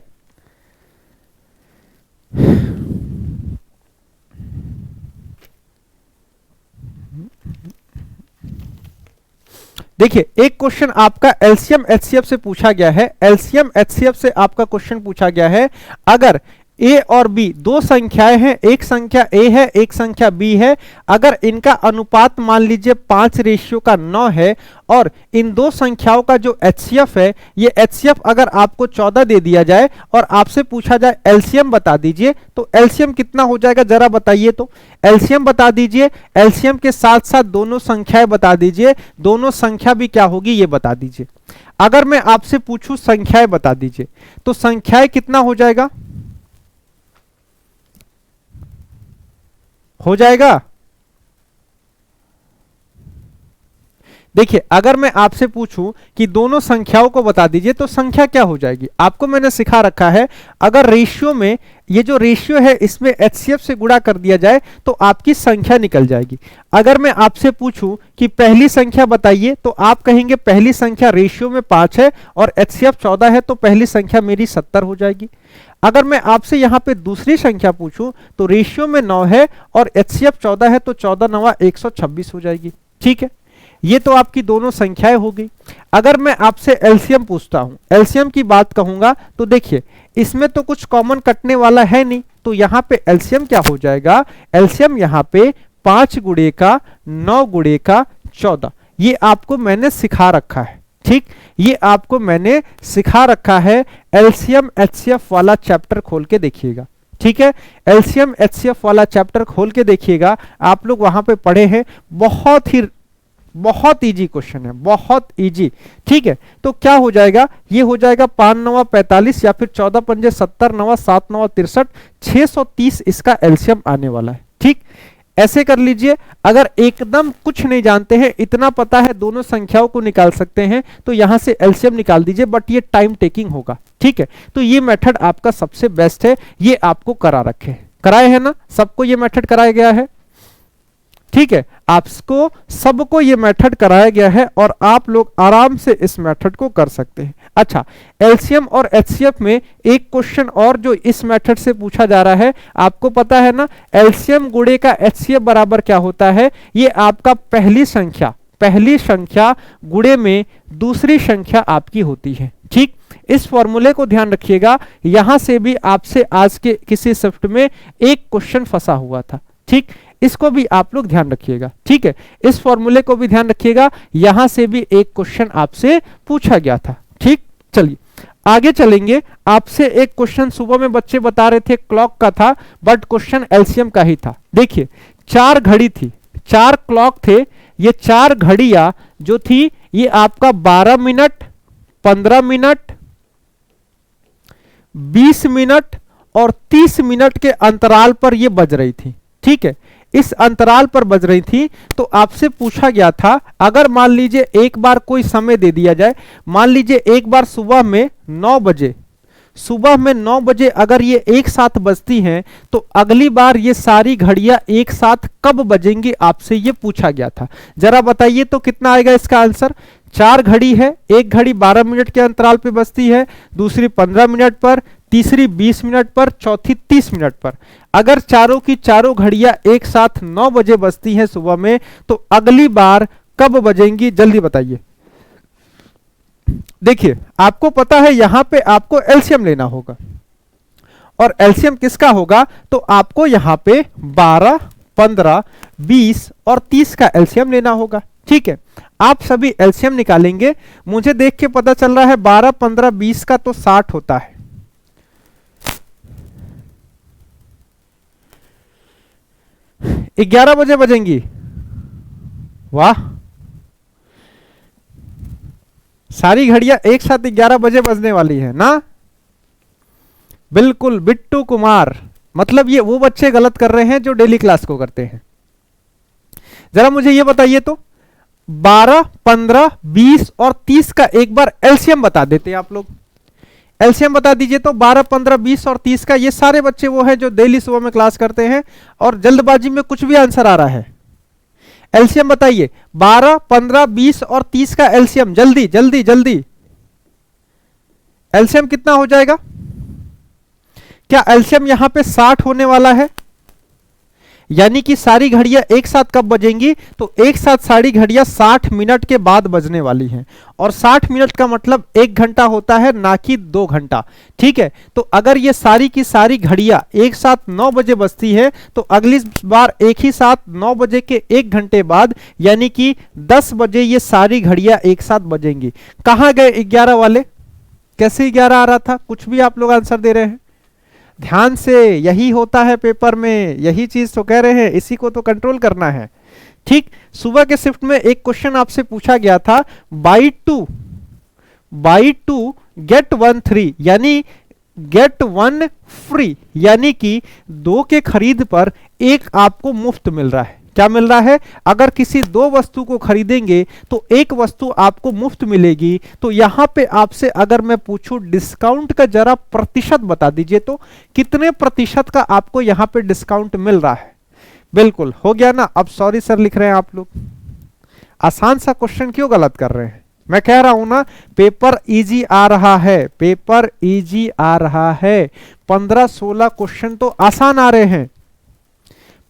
देखिए एक क्वेश्चन आपका एलसीएम एचसीएफ से पूछा गया है। एलसीएम एचसीएफ से आपका क्वेश्चन पूछा गया है, अगर ए और बी दो संख्याएं हैं, एक संख्या ए है, एक संख्या बी है, अगर इनका अनुपात मान लीजिए 5:9 है और इन दो संख्याओं का जो एचसीएफ है, ये एचसीएफ अगर आपको 14 दे दिया जाए और आपसे पूछा जाए एलसीएम बता दीजिए, तो एलसीएम कितना हो जाएगा जरा बताइए। तो एलसीएम बता दीजिए, एलसीएम के साथ साथ दोनों संख्याएं बता दीजिए, दोनों संख्या भी क्या होगी ये बता दीजिए। अगर मैं आपसे पूछूं संख्याएं बता दीजिए, तो संख्याएं कितना हो जाएगा? हो जाएगा, देखिए अगर मैं आपसे पूछूं कि दोनों संख्याओं को बता दीजिए, तो संख्या क्या हो जाएगी? आपको मैंने सिखा रखा है, अगर रेशियो में ये जो रेशियो है इसमें एचसीएफ से गुणा कर दिया जाए तो आपकी संख्या निकल जाएगी। अगर मैं आपसे पूछूं कि पहली संख्या बताइए, तो आप कहेंगे पहली संख्या रेशियो में 5 है और एचसीएफ 14 है, तो पहली संख्या मेरी 70 हो जाएगी। अगर मैं आपसे यहां पे दूसरी संख्या पूछूं तो रेशियो में 9 है और एचसीएफ 14 है, तो 14 9 126 हो जाएगी, ठीक है। ये तो आपकी दोनों संख्याएं हो गई। अगर मैं आपसे एलसीएम पूछता हूं, एलसीएम की बात कहूंगा, तो देखिए इसमें तो कुछ कॉमन कटने वाला है नहीं, तो यहां पे एलसीएम क्या हो जाएगा? एलसीएम यहां पे 5 गुणे का 9 गुणे का 14, ये आपको मैंने सिखा रखा है, ठीक, ये आपको मैंने सिखा रखा है। एलसीएम एचसीएफ वाला चैप्टर खोल के देखिएगा, ठीक है, एलसीएम एचसीएफ वाला चैप्टर खोल के देखिएगा, आप लोग वहां पे पढ़े हैं, बहुत इजी क्वेश्चन है, बहुत इजी। ठीक है, तो क्या हो जाएगा, ये हो जाएगा 5 9 45 या फिर 14 पंजे 70 9 7 9 63, 630 इसका एलसीएम आने वाला है। ठीक, ऐसे कर लीजिए। अगर एकदम कुछ नहीं जानते हैं, इतना पता है दोनों संख्याओं को निकाल सकते हैं, तो यहां से एलसीएम निकाल दीजिए, बट ये टाइम टेकिंग होगा। ठीक है, तो ये मेथड आपका सबसे बेस्ट है, ये आपको करा रखे, कराए है ना, सबको ये मेथड कराया गया है। ठीक है, आपको सबको ये मेथड कराया गया है और आप लोग आराम से इस मेथड को कर सकते हैं। अच्छा, एलसीएम और एचसीएफ में एक क्वेश्चन और जो इस मेथड से पूछा जा रहा है, आपको पता है ना, एलसीएम गुणे का एचसीएफ बराबर क्या होता है, ये आपका पहली संख्या गुणे में दूसरी संख्या आपकी होती है। ठीक, इस फॉर्मूले को ध्यान रखिएगा, यहां से भी आपसे आज के किसी शिफ्ट में एक क्वेश्चन फंसा हुआ था। ठीक, इसको भी आप लोग ध्यान रखिएगा। ठीक है, इस फॉर्मूले को भी ध्यान रखिएगा, यहां से भी एक क्वेश्चन आपसे पूछा गया था। ठीक, चलिए आगे चलेंगे। आपसे एक क्वेश्चन सुबह में बच्चे बता रहे थे क्लॉक का था, बट क्वेश्चन एलसीएम का ही था। देखिए, 4 घड़ी थी, 4 क्लॉक थे, ये 4 घड़ियां जो थी ये आपका 12 मिनट, 15 मिनट, 20 मिनट और 30 मिनट के अंतराल पर ये बज रही थी। ठीक है, इस अंतराल पर बज रही थी, तो आपसे पूछा गया था, अगर मान लीजिए एक बार कोई समय दे दिया जाए, मान लीजिए एक बार सुबह में 9 बजे अगर ये एक साथ बजती हैं, तो अगली बार ये सारी घड़ियां एक साथ कब बजेंगी, आपसे ये पूछा गया था। जरा बताइए तो कितना आएगा इसका आंसर। 4 घड़ी है, एक घड़ी 12 मिनट के अंतराल पे बजती है, दूसरी 15 मिनट पर, तीसरी 20 मिनट पर, चौथी 30 मिनट पर। अगर चारों की चारों घड़ियां एक साथ 9 बजे बजती हैं सुबह में, तो अगली बार कब बजेंगी, जल्दी बताइए। देखिए, आपको पता है यहां पे आपको एलसीएम लेना होगा, और एलसीएम किसका होगा, तो आपको यहां पे 12, 15, 20 और 30 का एलसीएम लेना होगा। ठीक है, आप सभी एलसीएम निकालेंगे। मुझे देख के पता चल रहा है 12, 15, 20 का तो 60 होता है। 11 बजे बजेंगी, वाह, सारी घड़ियां एक साथ 11 बजे बजने वाली है ना। बिल्कुल बिट्टू कुमार, मतलब ये वो बच्चे गलत कर रहे हैं जो डेली क्लास को करते हैं। जरा मुझे ये बताइए तो 12, 15, 20 और 30 का एक बार एलसीएम बता देते हैं आप लोग। एलसीएम बता दीजिए तो 12, 15, 20 और 30 का। ये सारे बच्चे वो हैं जो डेली सुबह में क्लास करते हैं और जल्दबाजी में कुछ भी आंसर आ रहा है। एलसीएम बताइए, 12, 15, 20 और 30 का एलसीएम, जल्दी जल्दी जल्दी। एलसीएम कितना हो जाएगा? क्या एलसीएम यहां पे 60 होने वाला है? यानी कि सारी घड़ियां एक साथ कब बजेंगी? तो एक साथ सारी घड़ियां 60 मिनट के बाद बजने वाली हैं, और 60 मिनट का मतलब 1 घंटा होता है, ना कि 2 घंटा। ठीक है, तो अगर ये सारी की सारी घड़ियां एक साथ 9 बजे बजती है, तो अगली बार एक ही साथ 9 बजे के 1 घंटे बाद, यानी कि 10 बजे ये सारी घड़ियां एक साथ बजेंगी। कहां गए 11 वाले? कैसे 11 आ रहा था? कुछ भी आप लोग आंसर दे रहे हैं। ध्यान से, यही होता है पेपर में, यही चीज तो कह रहे हैं, इसी को तो कंट्रोल करना है। ठीक, सुबह के शिफ्ट में एक क्वेश्चन आपसे पूछा गया था, बाई टू गेट 1 फ्री, यानी गेट 1 फ्री, यानी कि 2 के खरीद पर 1 आपको मुफ्त मिल रहा है। क्या मिल रहा है? अगर किसी 2 वस्तु को खरीदेंगे तो 1 वस्तु आपको मुफ्त मिलेगी। तो यहां पे आपसे अगर मैं पूछूं डिस्काउंट का जरा प्रतिशत बता दीजिए, तो कितने प्रतिशत का आपको यहां पे डिस्काउंट मिल रहा है? बिल्कुल हो गया ना। अब सॉरी सर लिख रहे हैं आप लोग, आसान सा क्वेश्चन क्यों गलत कर रहे हैं? मैं कह रहा हूं ना, पेपर इजी आ रहा है, पेपर इजी आ रहा है। 15-16 क्वेश्चन तो आसान आ रहे हैं,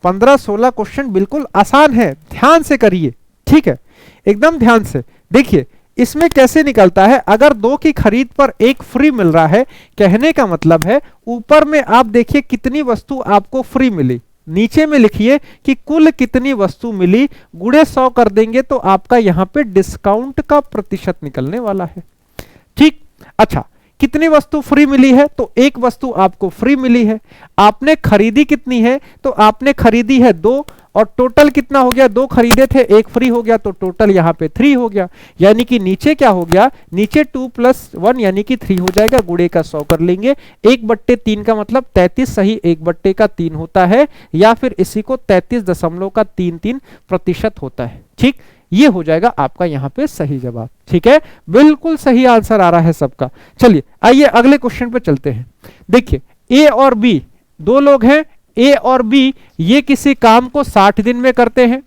15-16 क्वेश्चन बिल्कुल आसान है। ध्यान से करिए, ठीक है, एकदम ध्यान से देखिए। इसमें कैसे निकलता है? अगर 2 की खरीद पर 1 फ्री मिल रहा है, कहने का मतलब है ऊपर में आप देखिए कितनी वस्तु आपको फ्री मिली, नीचे में लिखिए कि कुल कितनी वस्तु मिली, गुणे 100 कर देंगे तो आपका यहां पे डिस्काउंट का प्रतिशत निकलने वाला है। ठीक, अच्छा, कितनी वस्तु फ्री मिली है, तो एक वस्तु आपको फ्री मिली है। आपने खरीदी कितनी है, तो आपने खरीदी है 2, और टोटल कितना हो गया, 2 खरीदे थे, 1 फ्री हो गया, तो टोटल यहां पे 3 हो गया। यानी कि नीचे क्या हो गया, नीचे 2 + 1 यानी कि 3 हो जाएगा। गुणे का 100 कर लेंगे। 1/3 का मतलब 33 सही 1/3 होता है, या फिर इसी को 33.33% होता है। ठीक, ये हो जाएगा आपका यहां पे सही जवाब। ठीक है, बिल्कुल सही आंसर आ रहा है सबका। चलिए आइए अगले क्वेश्चन पे चलते हैं। देखिए ए और बी दो लोग हैं, ए और बी ये किसी काम को 60 दिन में करते हैं।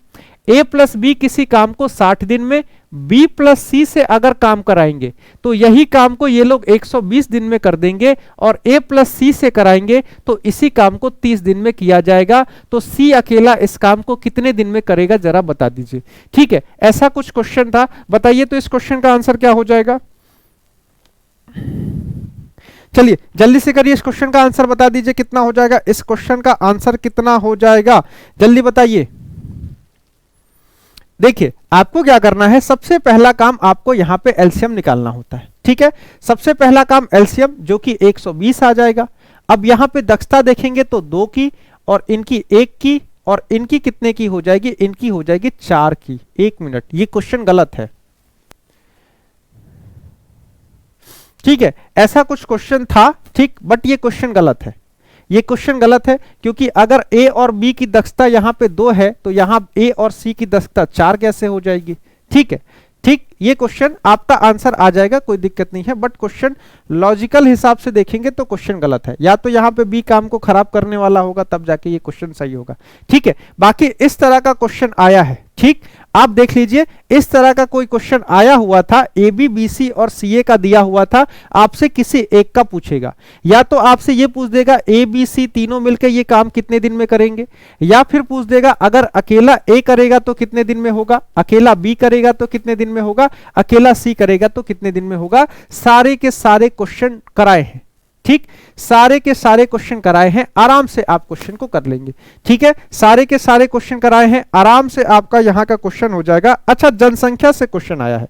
ए प्लस बी किसी काम को 60 दिन में बी प्लस सी से अगर काम कराएंगे तो यही काम को ये लोग 120 दिन में कर देंगे, और ए प्लस सी से कराएंगे तो इसी काम को 30 दिन में किया जाएगा। तो सी अकेला इस काम को कितने दिन में करेगा, जरा बता दीजिए। ठीक है, ऐसा कुछ क्वेश्चन था, बताइए तो इस क्वेश्चन का आंसर क्या हो जाएगा। चलिए जल्दी से करिए, इस क्वेश्चन का आंसर बता दीजिए कितना हो जाएगा। इस क्वेश्चन का आंसर कितना हो जाएगा, जल्दी बताइए। देखिए आपको क्या करना है, सबसे पहला काम आपको यहां पे एलसीएम निकालना होता है। ठीक है, सबसे पहला काम एलसीएम जो कि 120 आ जाएगा। अब यहां पे दक्षता देखेंगे तो 2 की, और इनकी 1 की, और इनकी कितने की हो जाएगी, इनकी हो जाएगी 4 की। 1 मिनट, ये क्वेश्चन गलत है। ठीक है, ऐसा कुछ क्वेश्चन था, ठीक, बट ये क्वेश्चन गलत है। ये क्वेश्चन गलत है क्योंकि अगर ए और बी की दक्षता यहां पे 2 है तो यहां ए और सी की दक्षता 4 कैसे हो जाएगी। ठीक है, ठीक, ये क्वेश्चन आपका आंसर आ जाएगा, कोई दिक्कत नहीं है, बट क्वेश्चन लॉजिकल हिसाब से देखेंगे तो क्वेश्चन गलत है। या तो यहां पे बी काम को खराब करने वाला होगा, तब जाके ये क्वेश्चन सही होगा। ठीक है, बाकी इस तरह का क्वेश्चन आया है। ठीक, आप देख लीजिए, इस तरह का कोई क्वेश्चन आया हुआ था, ए बी बी सी और सी ए का दिया हुआ था, आपसे किसी एक का पूछेगा। या तो आपसे ये पूछ देगा ए बी सी तीनों मिलकर ये काम कितने दिन में करेंगे, या फिर पूछ देगा अगर अकेला ए करेगा तो कितने दिन में होगा, अकेला बी करेगा तो कितने दिन में होगा, अकेला सी करेगा तो कितने दिन में होगा। सारे के सारे क्वेश्चन कराए हैं। ठीक, सारे के सारे क्वेश्चन कराए हैं, आराम से आप क्वेश्चन को कर लेंगे। ठीक है, सारे के सारे क्वेश्चन कराए हैं, आराम से आपका यहां का क्वेश्चन हो जाएगा। अच्छा, जनसंख्या से क्वेश्चन आया है,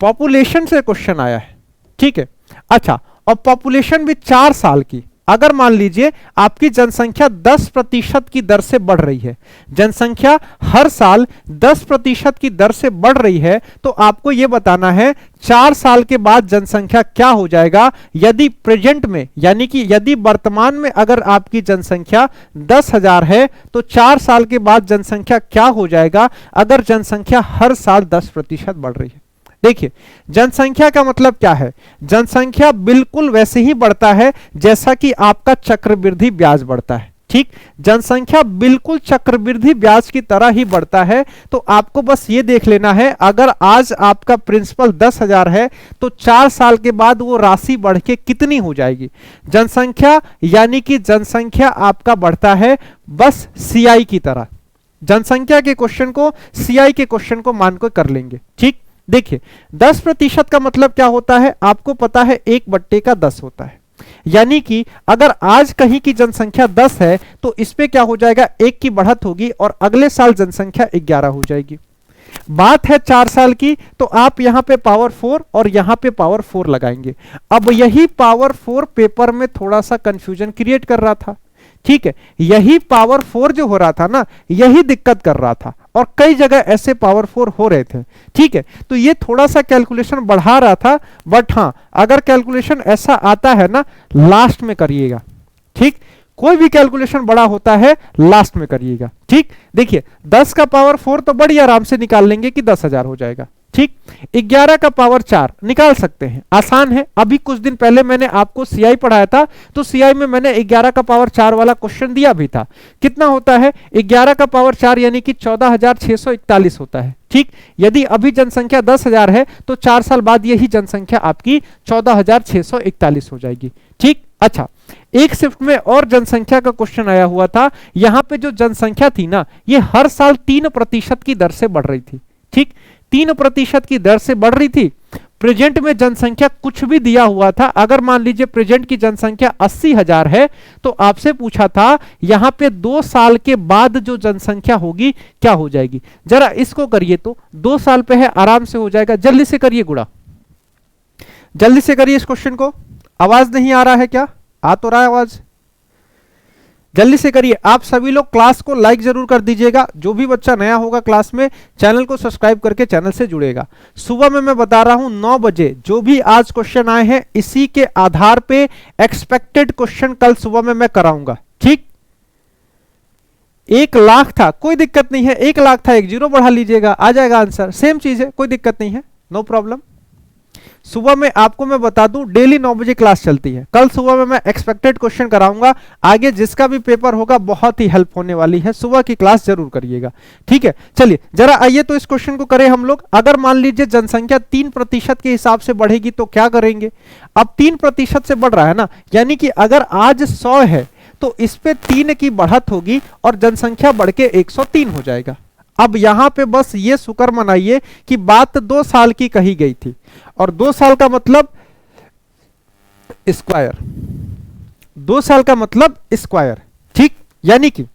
पॉपुलेशन से क्वेश्चन आया है। ठीक है, अच्छा, और पॉपुलेशन भी 4 साल की। अगर मान लीजिए आपकी जनसंख्या 10% की दर से बढ़ रही है, जनसंख्या हर साल 10% की दर से बढ़ रही है, तो आपको यह बताना है 4 साल के बाद जनसंख्या क्या हो जाएगा। यदि प्रेजेंट में, यानी कि यदि वर्तमान में अगर आपकी जनसंख्या 10,000 है तो 4 साल के बाद जनसंख्या क्या हो जाएगा अगर जनसंख्या हर साल 10% बढ़ रही है। देखिए, जनसंख्या का मतलब क्या है, जनसंख्या बिल्कुल वैसे ही बढ़ता है जैसा कि आपका चक्रवृद्धि ब्याज बढ़ता है। ठीक, जनसंख्या बिल्कुल चक्रवृद्धि ब्याज की तरह ही बढ़ता है। तो आपको बस ये देख लेना है, अगर आज आपका प्रिंसिपल 10,000 है तो 4 साल के बाद वो राशि बढ़ के कितनी हो जाएगी जनसंख्या, यानी कि जनसंख्या आपका बढ़ता है बस सीआई की तरह। जनसंख्या के क्वेश्चन को सीआई के क्वेश्चन को मान कर कर लेंगे। ठीक, देखिए 10% का मतलब क्या होता है, आपको पता है 1/10 होता है। यानी कि अगर आज कहीं की जनसंख्या 10 है तो इस पे क्या हो जाएगा, 1 की बढ़त होगी और अगले साल जनसंख्या 11 हो जाएगी। बात है 4 साल की, तो आप यहां पे पावर 4 और यहां पे पावर 4 लगाएंगे। अब यही पावर 4 पेपर में थोड़ा सा कंफ्यूजन क्रिएट कर रहा था। ठीक है, यही पावर 4 जो हो रहा था ना, यही दिक्कत कर रहा था, और कई जगह ऐसे पावर 4 हो रहे थे। ठीक है, तो ये थोड़ा सा कैलकुलेशन बढ़ा रहा था, बट हाँ, अगर कैलकुलेशन ऐसा आता है ना, लास्ट में करिएगा। ठीक, कोई भी कैलकुलेशन बड़ा होता है लास्ट में करिएगा। ठीक, देखिए 10 का पावर 4 तो बड़ी आराम से निकाल लेंगे कि 10,000 हो जाएगा। ठीक, 11 का पावर 4 निकाल सकते हैं, आसान है। अभी कुछ दिन पहले मैंने आपको सीआई पढ़ाया था, तो सीआई में मैंने 11 का पावर 4 वाला क्वेश्चन दिया भी था। कितना होता है 11 का पावर 4, यानी कि 14,641 होता है। ठीक, यदि अभी जनसंख्या 10,000 है तो 4 साल बाद यही जनसंख्या आपकी 14,641 हो जाएगी। ठीक, अच्छा, एक शिफ्ट में और जनसंख्या का क्वेश्चन आया हुआ था। यहां पे जो जनसंख्या थी ना, ये हर साल 3% की दर से बढ़ रही थी। ठीक, 3% की दर से बढ़ रही थी। प्रेजेंट में जनसंख्या कुछ भी दिया हुआ था, अगर मान लीजिए प्रेजेंट की जनसंख्या 80,000 है तो आपसे पूछा था यहां पे 2 साल के बाद जो जनसंख्या होगी क्या हो जाएगी। जरा इसको करिए, तो 2 साल पे है, आराम से हो जाएगा। जल्दी से करिए गुणा, जल्दी से करिए इस क्वेश्चन को। आवाज नहीं आ रहा है क्या? आ तो रहा है आवाज? जल्दी से करिए। आप सभी लोग क्लास को लाइक जरूर कर दीजिएगा। जो भी बच्चा नया होगा क्लास में, चैनल को सब्सक्राइब करके चैनल से जुड़ेगा। सुबह में मैं बता रहा हूं 9 बजे जो भी आज क्वेश्चन आए हैं, इसी के आधार पे एक्सपेक्टेड क्वेश्चन कल सुबह में मैं कराऊंगा। ठीक, 1 लाख था, कोई दिक्कत नहीं है। 1 लाख था, 1 जीरो बढ़ा लीजिएगा, आ जाएगा आंसर। सेम चीज है, कोई दिक्कत नहीं है, नो प्रॉब्लम। सुबह में आपको मैं बता दूं डेली 9 बजे क्लास चलती है। कल सुबह में मैं एक्सपेक्टेड क्वेश्चन कराऊंगा। आगे जिसका भी पेपर होगा बहुत ही हेल्प होने वाली है। सुबह की क्लास जरूर करिएगा, ठीक है। चलिए जरा आइए तो इस क्वेश्चन को करें हम लोग। अगर मान लीजिए जनसंख्या 3% के हिसाब से बढ़ेगी तो क्या करेंगे? अब 3% से बढ़ रहा है ना, यानी कि अगर आज 100 है तो इस पे 3 की बढ़त होगी और जनसंख्या बढ़ के 103 हो जाएगा। अब यहां पे बस ये शुक्र मनाइए कि बात 2 साल की कही गई थी, और 2 साल का मतलब स्क्वायर, 2 साल का मतलब स्क्वायर, ठीक। यानी कि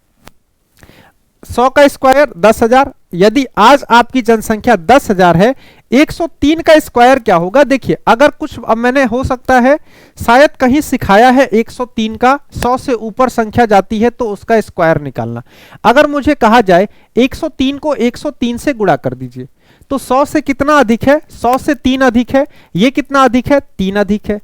100 का स्क्वायर 10,000। यदि आज आपकी जनसंख्या 10,000 है, 103 का स्क्वायर क्या होगा? देखिए, अगर कुछ अब मैंने हो सकता है शायद कहीं सिखाया है 103 का, 100 से ऊपर संख्या जाती है तो उसका स्क्वायर निकालना। अगर मुझे कहा जाए 103 को 103 से गुणा कर दीजिए, तो 100 से कितना अधिक है? 100 से 3 अधिक है। ये कितना अधिक है? 3 अधिक है।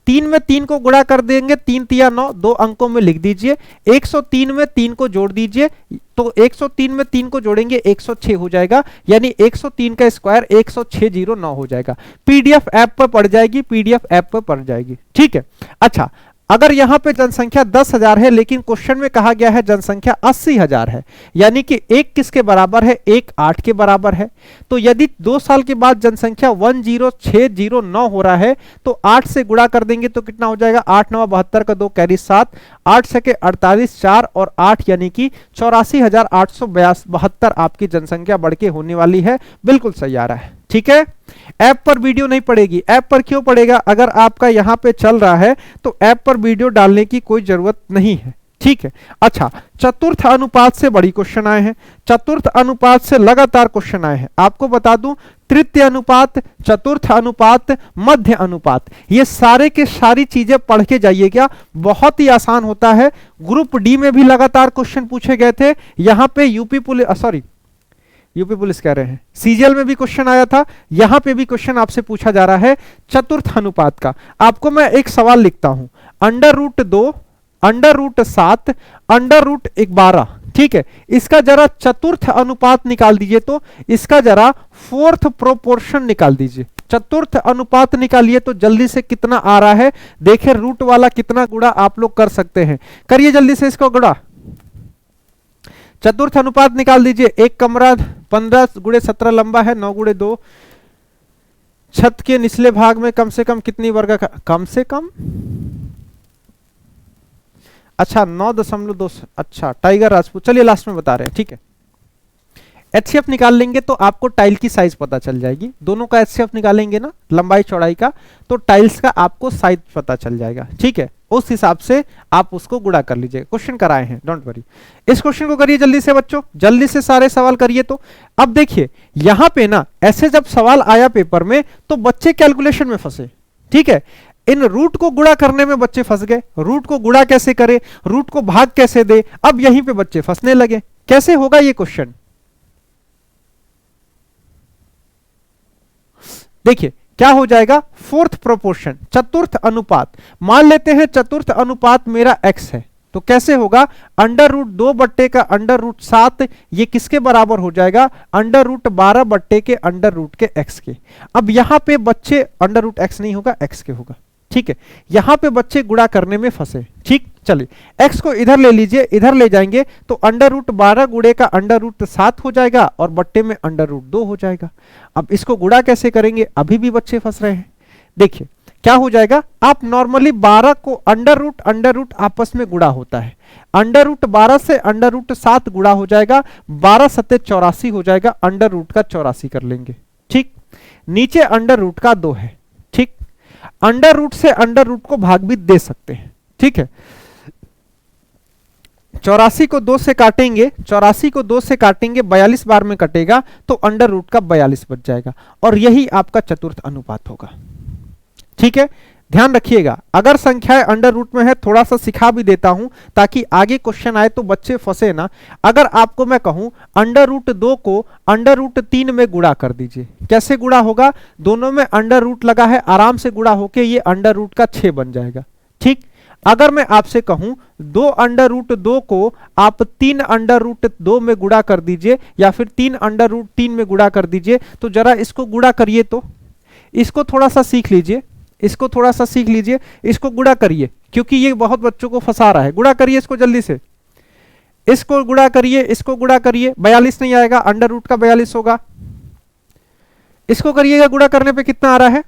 3 में 3 को गुणा कर देंगे, 3 तिया 9, 2 अंकों में लिख दीजिए। 103 में 3 को जोड़ दीजिए, तो 103 में 3 को जोड़ेंगे 106 हो जाएगा। यानी 103 का स्क्वायर 10609 हो जाएगा। पीडीएफ ऐप पर पड़ जाएगी, पीडीएफ ऐप पर पड़ जाएगी, ठीक है। अच्छा, अगर यहां पे जनसंख्या 10,000 है लेकिन क्वेश्चन में कहा गया है जनसंख्या 80,000 है, यानी कि 1 किसके बराबर है? 1 8 के बराबर है। तो यदि 2 साल के बाद जनसंख्या 10609 हो रहा है तो 8 से गुणा कर देंगे तो कितना हो जाएगा? 8 9 72 का 2 कैरी 7, 8 छके 48, 4 और 8 यानी कि 84,872 आपकी जनसंख्या बढ़ के होने वाली है। बिल्कुल सही आ रहा है, ठीक है। ऐप पर वीडियो नहीं पड़ेगी। ऐप पर क्यों पड़ेगा? अगर आपका यहां पे चल रहा है तो ऐप पर वीडियो डालने की कोई जरूरत नहीं है, ठीक है। अच्छा, चतुर्थ अनुपात से बड़ी क्वेश्चन आए हैं, चतुर्थ अनुपात से लगातार क्वेश्चन आए हैं। आपको बता दूं तृतीय अनुपात, चतुर्थ अनुपात, मध्य अनुपात, ये सारे के सारी चीजें पढ़ के जाइएगा, बहुत ही आसान होता है। ग्रुप डी में भी लगातार क्वेश्चन पूछे गए थे। यहां पे यूपी पुलिस कह रहे हैं, सीजीएल में भी क्वेश्चन आया था, यहां पे भी क्वेश्चन आपसे पूछा जा रहा है चतुर्थ अनुपात का। आपको मैं एक सवाल लिखता हूं, √2, √7, √12, ठीक है। इसका जरा चतुर्थ अनुपात निकाल दीजिए, तो इसका जरा फोर्थ प्रोपोर्शन निकाल दीजिए। चतुर्थ अनुपात निकालिए तो जल्दी से कितना आ रहा है देखिए। रूट वाला कितना गुणा आप लोग कर सकते हैं, करिए जल्दी से इसको गुणा। चतुर्थ अनुपात निकाल दीजिए। एक कमरा 15 × 17 लंबा है, 9 × 2। छत के निचले भाग में कम से कम कितनी वर्ग, कम से कम, अच्छा 9.2। अच्छा, टाइगर राजपूत, चलिए लास्ट में बता रहे हैं, ठीक है। एचसीएफ निकाल लेंगे तो आपको टाइल की साइज पता चल जाएगी। दोनों का एचसीएफ निकालेंगे ना, लंबाई चौड़ाई का, तो टाइल्स का आपको साइज पता चल जाएगा, ठीक है। उस हिसाब से आप उसको गुणा कर लीजिए। क्वेश्चन कराए हैं, डोंट वरी। इस क्वेश्चन को करिए जल्दी से बच्चों, जल्दी से सारे सवाल करिए। तो अब देखिए यहां पे ना ऐसे जब सवाल आया पेपर में तो बच्चे कैलकुलेशन में फंसे, ठीक है। इन रूट को गुणा करने में बच्चे फंस गए। रूट को गुणा कैसे करें, रूट को भाग कैसे दे, अब यहीं पे बच्चे फंसने लगे। कैसे होगा ये क्वेश्चन? देखिए क्या हो जाएगा, फोर्थ प्रोपोर्शन, चतुर्थ अनुपात। मान लेते हैं चतुर्थ अनुपात मेरा x है, तो कैसे होगा, √2 बट्टे का √7, ये किसके बराबर हो जाएगा, √12 बट्टे के x के। अब यहां पे बच्चे √x नहीं होगा, x के होगा, ठीक है। यहां पे बच्चे गुणा करने में फंसे, ठीक। चलिए x को इधर ले लीजिए, इधर ले जाएंगे तो √12 गुणे का √7 हो जाएगा और बट्टे में √2 हो जाएगा। अब इसको गुणा कैसे करेंगे, अभी भी बच्चे फंस रहे हैं। देखिए क्या हो जाएगा, आप नॉर्मली 12 को अंडर रूट आपस में गुणा होता है, √12 से √7 गुणा हो जाएगा, 12 सत्ते 84 हो जाएगा, अंडर रूट का 84 कर लेंगे, ठीक। नीचे अंडर रूट का 2 है, ठीक। अंडर रूट से अंडर रूट को भाग भी दे सकते हैं, ठीक है। 84 को 2 से काटेंगे, 84 को 2 से काटेंगे, 42 बार में कटेगा तो अंडर रूट का 42 बच जाएगा, और यही आपका चतुर्थ अनुपात होगा, ठीक है, ध्यान रखिएगा। अगर संख्याएं अंडर रूट में है, थोड़ा सा सिखा भी देता हूं ताकि आगे क्वेश्चन आए तो बच्चे फंसे ना। अगर आपको मैं कहूं अंडर रूट 2 को अंडर रूट 3 में गुणा कर दीजिए, कैसे गुणा होगा? दोनों में अंडर रूट लगा है, आराम से गुणा होके ये अंडर रूट का 6 बन जाएगा। ठीक, अगर मैं आपसे कहूं 2 अंडर रूट 2 को आप 3 अंडर रूट 2 में गुणा कर दीजिए या फिर 3 अंडर रूट 3 में गुणा कर दीजिए, तो जरा इसको गुणा करिए। तो इसको थोड़ा सा सीख लीजिए, इसको थोड़ा सा सीख लीजिए, इसको गुणा करिए क्योंकि ये बहुत बच्चों को फंसा रहा है। गुणा करिए इसको जल्दी से, इसको गुणा करिए, इसको गुणा करिए। 42 नहीं आएगा, अंडर रूट का 42 होगा। इसको करिएगा, गुणा करने पे कितना आ रहा है?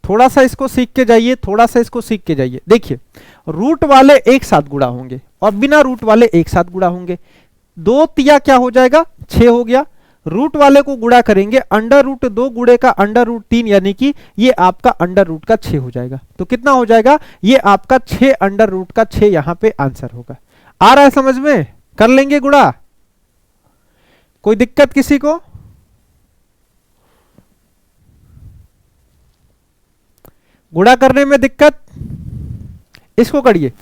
थोड़ा सा इसको सीख के जाइए, थोड़ा सा इसको सीख के जाइए। देखिए, रूट वाले एक साथ गुणा होंगे और बिना रूट वाले एक साथ गुणा होंगे। 2 तिया क्या हो जाएगा? 6 हो गया। रूट वाले को गुणा करेंगे, अंडर रूट 2 गुणे का अंडर रूट 3, यानी कि ये आपका अंडर रूट का 6 हो जाएगा। तो कितना हो जाएगा? ये आपका 6 अंडर रूट का 6 यहां पे आंसर होगा। आ रहा है समझ में? कर लेंगे गुणा? कोई दिक्कत किसी को? गुणा करने में दिक्कत? इसको करिए,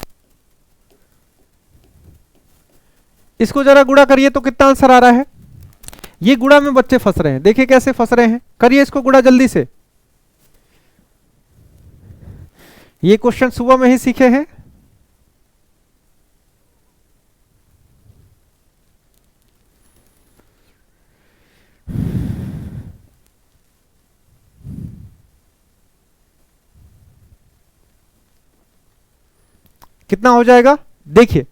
इसको जरा गुणा करिए तो कितना आंसर आ रहा है? ये गुणा में बच्चे फंस रहे हैं, देखिए कैसे फंस रहे हैं। करिए इसको गुणा जल्दी से। ये क्वेश्चन सुबह में ही सीखे हैं। कितना हो जाएगा? देखिए,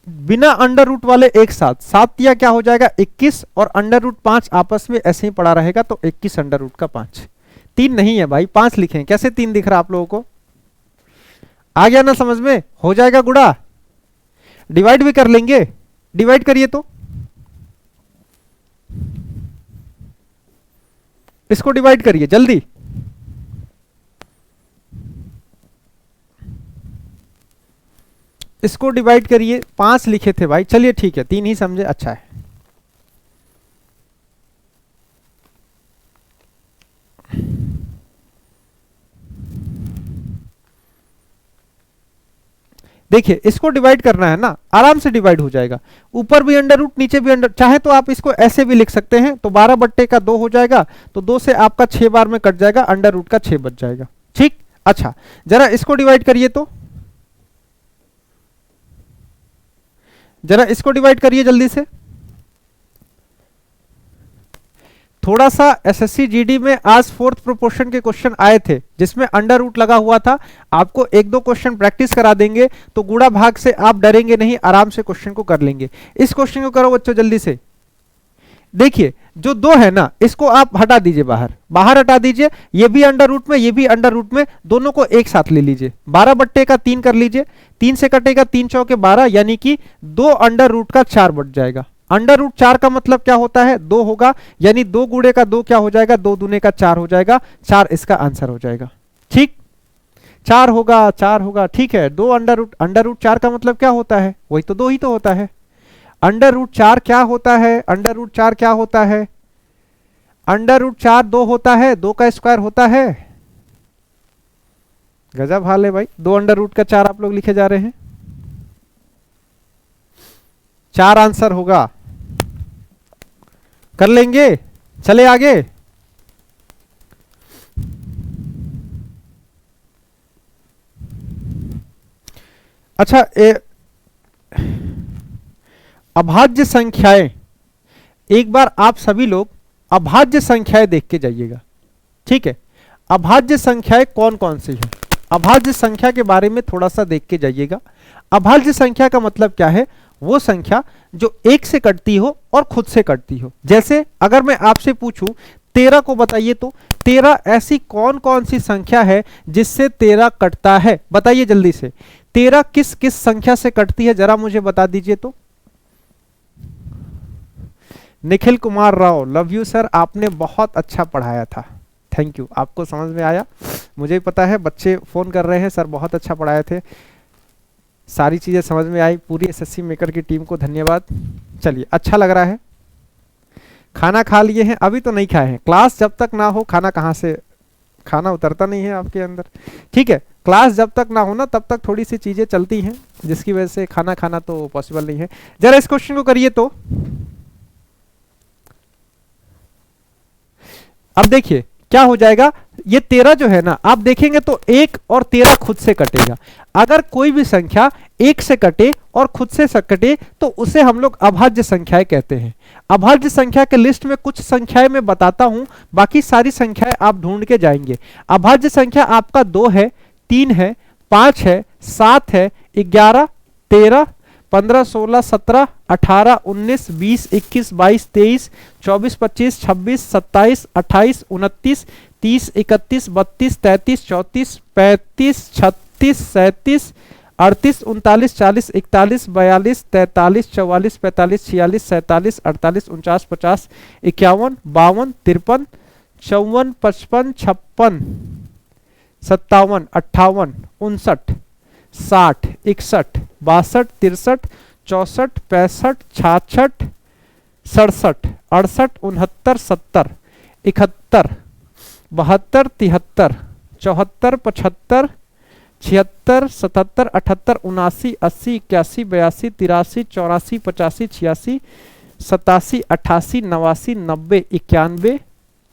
बिना अंडर रूट वाले एक साथ, 7 या क्या हो जाएगा? 21, और अंडर रूट 5 आपस में ऐसे ही पड़ा रहेगा तो 21 अंडर रूट का 5। 3 नहीं है भाई, 5 लिखें। कैसे 3 दिख रहा आप लोगों को? आ गया ना समझ में? हो जाएगा गुणा। डिवाइड भी कर लेंगे, डिवाइड करिए तो। इसको डिवाइड करिए जल्दी। इसको डिवाइड करिए। 5 लिखे थे भाई, चलिए ठीक है, 3 ही समझे, अच्छा है। देखिए, इसको डिवाइड करना है ना, आराम से डिवाइड हो जाएगा। ऊपर भी अंडर रूट, नीचे भी अंडर, चाहे तो आप इसको ऐसे भी लिख सकते हैं। तो 12 बट्टे का 2 हो जाएगा, तो 2 से आपका 6 बार में कट जाएगा, अंडर रूट का 6 बच जाएगा। ठीक, अच्छा, जरा इसको डिवाइड करिए तो, जरा इसको डिवाइड करिए जल्दी से। थोड़ा सा एसएससी जीडी में आज 4th प्रोपोर्शन के क्वेश्चन आए थे जिसमें अंडर रूट लगा हुआ था। आपको 1-2 क्वेश्चन प्रैक्टिस करा देंगे तो गुणा भाग से आप डरेंगे नहीं, आराम से क्वेश्चन को कर लेंगे। इस क्वेश्चन को करो बच्चों जल्दी से। देखिए, जो 2 है ना, इसको आप हटा दीजिए, बाहर बाहर हटा दीजिए। ये भी अंडर रूट में, ये भी अंडर रूट में, दोनों को एक साथ ले लीजिए। 12 बट्टे का 3 कर लीजिए, 3 से कटेगा 3 चौके 12, यानी कि 2 अंडर रूट का 4 बच जाएगा। अंडर रूट 4 का मतलब क्या होता है? 2 होगा, यानी 2 गुणे का 2 क्या हो जाएगा? 2 दूने का 4 हो जाएगा। 4 इसका आंसर हो जाएगा। ठीक, 4 होगा, 4 होगा, ठीक है। 2 अंडर रूट 4 का मतलब क्या होता है? वही तो 2 ही तो होता है। अंडर रूट 4 क्या होता है? अंडर रूट 4 क्या होता है? अंडर रूट 4 2 होता है, 2 का स्क्वायर होता है। गजब हाल है भाई, 2 अंडर रूट का 4 आप लोग लिखे जा रहे हैं। 4 आंसर होगा। कर लेंगे, चले आगे। अच्छा, अभाज्य संख्याएं, एक बार आप सभी लोग अभाज्य संख्याएं देख के जाइएगा। ठीक है, अभाज्य संख्याएं कौन कौन सी है? अभाज्य संख्या के बारे में थोड़ा सा देख के जाइएगा। अभाज्य संख्या का मतलब क्या है? वो संख्या जो 1 से कटती हो और खुद से कटती हो। जैसे अगर मैं आपसे पूछूं 13 को बताइए, तो 13 ऐसी कौन कौन सी संख्या है जिससे 13 कटता है? बताइए जल्दी से। 13 किस किस संख्या से कटती है, जरा मुझे बता दीजिए तो। Nikhil Kumar Rao, love you sir, आपने बहुत अच्छा पढ़ाया था, थैंक यू। आपको समझ में आया, मुझे पता है, बच्चे फोन कर रहे हैं सर बहुत अच्छा पढ़ाए थे, सारी चीजें समझ में आई। पूरी एसएससी मेकर की टीम को धन्यवाद। चलिए, अच्छा लग रहा है, खाना खा लिए हैं? अभी तो नहीं खाए हैं। क्लास जब तक ना हो खाना कहाँ से, खाना उतरता नहीं है आपके अंदर, ठीक है। क्लास जब तक ना हो ना तब तक थोड़ी सी चीजें चलती हैं जिसकी वजह से खाना खाना तो पॉसिबल नहीं है। जरा इस क्वेश्चन को करिए तो। अब देखिए क्या हो जाएगा, ये 13 जो है ना, आप देखेंगे तो 1 और 13 खुद से कटेगा। अगर कोई भी संख्या 1 से कटे और खुद से कटे तो उसे हम लोग अभाज्य संख्याएं कहते हैं। अभाज्य संख्या के लिस्ट में कुछ संख्याएं मैं बताता हूं, बाकी सारी संख्याएं आप ढूंढ के जाएंगे। अभाज्य संख्या आपका 2 है, 3 है, 5 है, 7 है, 11, 13, 15, 16, 17, 18, 19, 20, 21, 22, 23, 24, 25, 26, 27, 28, 29, 30, 31, 32, 33, 34, 35, 36, 37, 38, 39, 40, 41, 42, 43, 44, 45, 46, 47, 48, 49, 50, 51, 52, 53, 54, 55, 56, 57, 58, 59, 60, 61, 62, 63, 64, 65, 66, 67, 68, 69, 70, 71, 72, 73, 74, 75, 76, 77, 78, 79, 80, 81, 82, 83, 84, 85, 86, 87, 88, 89, 90, 91,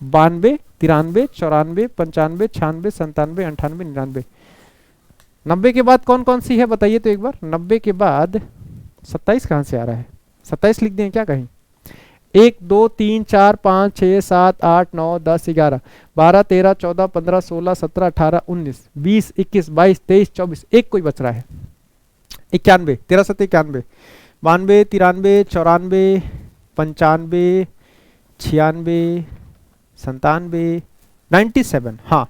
92, 93, 94, 95, 96, 97, 98, 99। 90 के बाद कौन कौन सी है बताइए तो एक बार। 90 के बाद 27 कहां से आ रहा है? 27 लिख दें क्या कहीं? 1 2 3 4 5 6 7 8 9 10 11 12 13 14 15 16 17 18 19 20 21 22 23 24, एक कोई बच रहा है। 91, 13 7 91, 92 93 94 95 96 97 97। हाँ,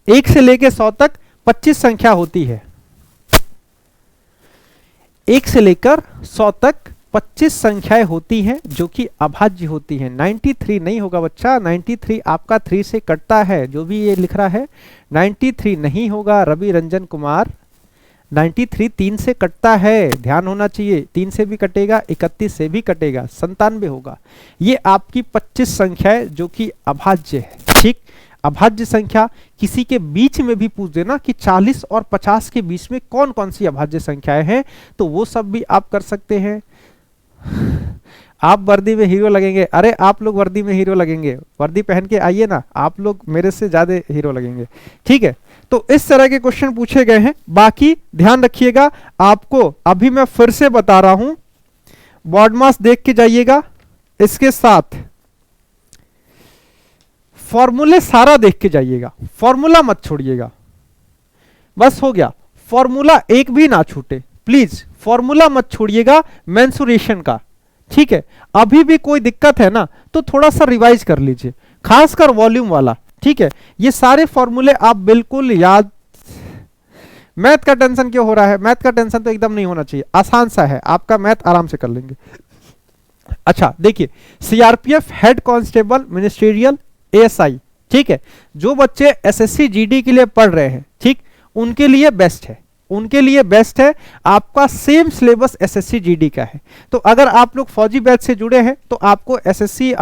1 से लेके 100 तक 25 संख्या होती है। 1 से लेकर 100 तक 25 संख्याएं होती हैं जो कि अभाज्य होती हैं। 93 नहीं होगा बच्चा, 93 आपका 3 से कटता है, जो भी ये लिख रहा है 93 नहीं होगा रवि रंजन कुमार। 93 3 से कटता है, ध्यान होना चाहिए। 3 से भी कटेगा, 31 से भी कटेगा, 97 होगा। ये आपकी 25 संख्याएं जो कि अभाज्य है, ठीक। अभाज्य संख्या किसी के बीच में भी पूछ देना कि 40 और 50 के बीच में कौन कौन सी अभाज्य संख्याएं हैं, तो वो सब भी आप कर सकते हैं। आप वर्दी में हीरो लगेंगे, अरे आप लोग वर्दी में हीरो लगेंगे, वर्दी पहन के आइए ना, आप लोग मेरे से ज्यादा हीरो लगेंगे, ठीक है। तो इस तरह के क्वेश्चन पूछे गए हैं। बाकी ध्यान रखिएगा, आपको अभी मैं फिर से बता रहा हूं, बॉडमास देख के जाइएगा, इसके साथ फॉर्मूले सारा देख के जाइएगा, फॉर्मूला मत छोड़िएगा। बस हो गया, फॉर्मूला एक भी ना छूटे प्लीज, फॉर्मूला मत छोड़िएगा मेंसुरेशन का, ठीक है। अभी भी कोई दिक्कत है ना तो थोड़ा सा रिवाइज कर लीजिए, खासकर वॉल्यूम वाला, ठीक है। ये सारे फॉर्मूले आप बिल्कुल याद। मैथ का टेंशन क्यों हो रहा है? मैथ का टेंशन तो एकदम नहीं होना चाहिए, आसान सा है, आपका मैथ आराम से कर लेंगे। अच्छा देखिए, CRPF, head constable, ministerial, ASI, ठीक है। जो बच्चे एसएससी जीडी के लिए पढ़ रहे हैं, ठीक, उनके लिए बेस्ट है, उनके लिए बेस्ट है। आपका सेम सिलेबस एसएससी जीडी का है, तो अगर आप लोग फौजी बैच से जुड़े हैं तो आपको एसएससी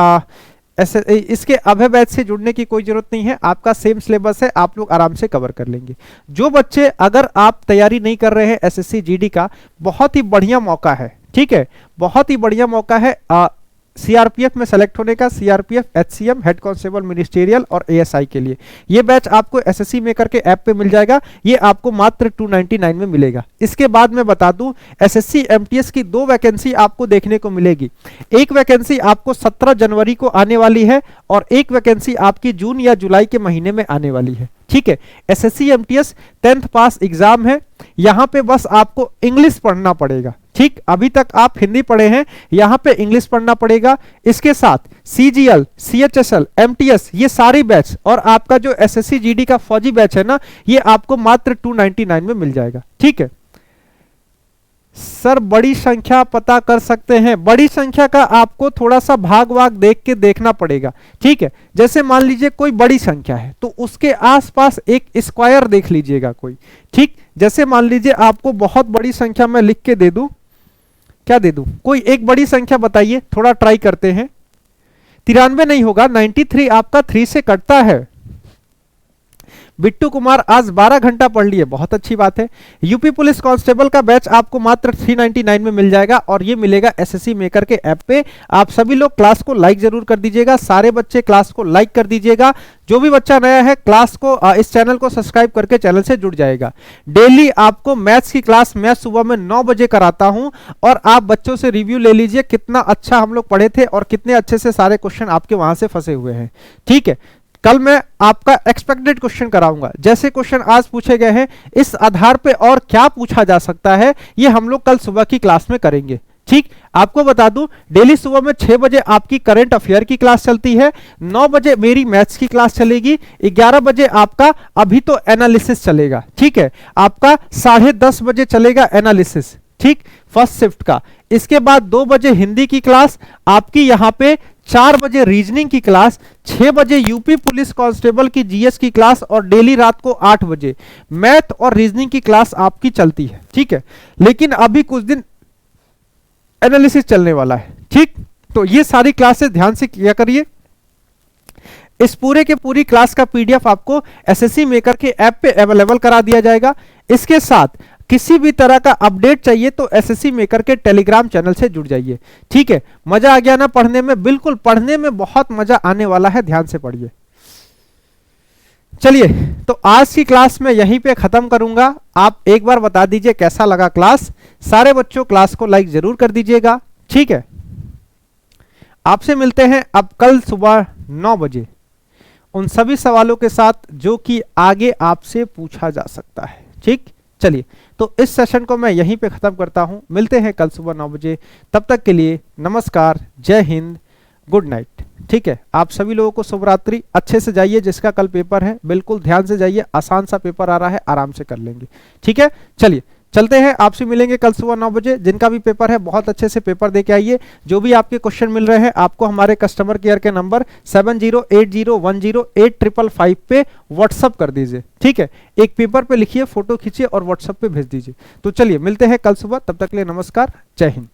इसके अभय बैच से जुड़ने की कोई जरूरत नहीं है, आपका सेम सिलेबस है, आप लोग आराम से कवर कर लेंगे। जो बच्चे अगर आप तैयारी नहीं कर रहे हैं एसएससी जीडी का, बहुत ही बढ़िया मौका है, ठीक है, बहुत ही बढ़िया मौका है सीआरपीएफ में सेलेक्ट होने का। CRPF, HCM, head constable, ministerial और एएसआई के लिए ये बैच आपको एसएससी मेकर के ऐप पे मिल जाएगा। ये आपको मात्र 299 में मिलेगा। इसके बाद मैं बता दूं, एसएससी एमटीएस की 2 वैकेंसी आपको देखने को मिलेगी। एक वैकेंसी आपको 17 जनवरी को आने वाली है और एक वैकेंसी आपकी जून या जुलाई के महीने में आने वाली है, ठीक है। एसएससी एमटीएस 10th पास एग्जाम है, यहां पे बस आपको इंग्लिश पढ़ना पड़ेगा, ठीक। अभी तक आप हिंदी पढ़े हैं, यहां पे इंग्लिश पढ़ना पड़ेगा। इसके साथ सीजीएल, सीएचएसएल, एमटीएस, ये सारी बैच और आपका जो एसएससी जीडी का फौजी बैच है ना, ये आपको मात्र 299 में मिल जाएगा, ठीक है। सर बड़ी संख्या पता कर सकते हैं? बड़ी संख्या का आपको थोड़ा सा भाग वाग देख के देखना पड़ेगा, ठीक है। जैसे मान लीजिए कोई बड़ी संख्या है तो उसके आसपास एक स्क्वायर देख लीजिएगा कोई, ठीक। जैसे मान लीजिए आपको बहुत बड़ी संख्या में लिख के दे दूं, क्या दे दूं, कोई एक बड़ी संख्या बताइए, थोड़ा ट्राई करते हैं। 93 नहीं होगा, 93 आपका 3 से कटता है। बिट्टू कुमार आज 12 घंटा पढ़ लिए, बहुत अच्छी बात है। यूपी पुलिस कांस्टेबल का बैच आपको मात्र 399 में मिल जाएगा और ये मिलेगा एसएससी मेकर के ऐप पे। आप सभी लोग क्लास को लाइक जरूर कर दीजिएगा, सारे बच्चे क्लास को लाइक कर दीजिएगा। जो भी बच्चा नया है क्लास को इस चैनल को सब्सक्राइब करके चैनल से जुड़ जाएगा। डेली आपको मैथ्स की क्लास मैं सुबह में 9 बजे कराता हूं और आप बच्चों से रिव्यू ले लीजिए कितना अच्छा हम लोग पढ़े थे और कितने अच्छे से सारे क्वेश्चन आपके वहां से फंसे हुए हैं। ठीक है, कल मैं आपका एक्सपेक्टेड क्वेश्चन कराऊंगा, जैसे क्वेश्चन आज पूछे गए हैं इस आधार पे और क्या पूछा जा सकता है, ये हम लोग कल सुबह की क्लास में करेंगे। ठीक, आपको बता दूं डेली सुबह में 6 बजे आपकी करंट अफेयर की क्लास चलती है, 9 बजे मेरी मैथ्स की क्लास चलेगी, 11 बजे आपका अभी तो एनालिसिस चलेगा। ठीक है, आपका 10:30 बजे चलेगा एनालिसिस, ठीक, फर्स्ट शिफ्ट का। इसके बाद 2 बजे हिंदी की क्लास आपकी, यहां पे 4 बजे रीजनिंग की क्लास, 6 बजे यूपी पुलिस कांस्टेबल की जीएस की क्लास और डेली रात को 8 बजे मैथ और रीजनिंग की क्लास आपकी चलती है। ठीक है, लेकिन अभी कुछ दिन एनालिसिस चलने वाला है। ठीक, तो ये सारी क्लासेस ध्यान से किया करिए। इस पूरे के पूरी क्लास का पीडीएफ आपको एसएससी मेकर के ऐप पे अवेलेबल करा दिया जाएगा। इसके साथ किसी भी तरह का अपडेट चाहिए तो एसएससी मेकर के टेलीग्राम चैनल से जुड़ जाइए। ठीक है, मजा आ गया ना पढ़ने में? बिल्कुल, पढ़ने में बहुत मजा आने वाला है, ध्यान से पढ़िए। चलिए, तो आज की क्लास मैं यहीं पे खत्म करूंगा। आप एक बार बता दीजिए कैसा लगा क्लास। सारे बच्चों क्लास को लाइक जरूर कर दीजिएगा। ठीक है, आपसे मिलते हैं अब कल सुबह 9 बजे उन सभी सवालों के साथ जो कि आगे आपसे पूछा जा सकता है। ठीक, चलिए, तो इस सेशन को मैं यहीं पे खत्म करता हूं। मिलते हैं कल सुबह 9 बजे, तब तक के लिए नमस्कार, जय हिंद, गुड नाइट। ठीक है, आप सभी लोगों को शुभ रात्रि। अच्छे से जाइए, जिसका कल पेपर है बिल्कुल ध्यान से जाइए, आसान सा पेपर आ रहा है, आराम से कर लेंगे। ठीक है, चलिए चलते हैं, आपसे मिलेंगे कल सुबह 9 बजे। जिनका भी पेपर है बहुत अच्छे से पेपर दे के आइए। जो भी आपके क्वेश्चन मिल रहे हैं आपको हमारे कस्टमर केयर के नंबर 7080108555 पे व्हाट्सअप कर दीजिए। ठीक है, एक पेपर पे लिखिए, फोटो खींचिए और व्हाट्सएप पे भेज दीजिए। तो चलिए मिलते हैं कल सुबह, तब तक के लिए नमस्कार, जय हिंद।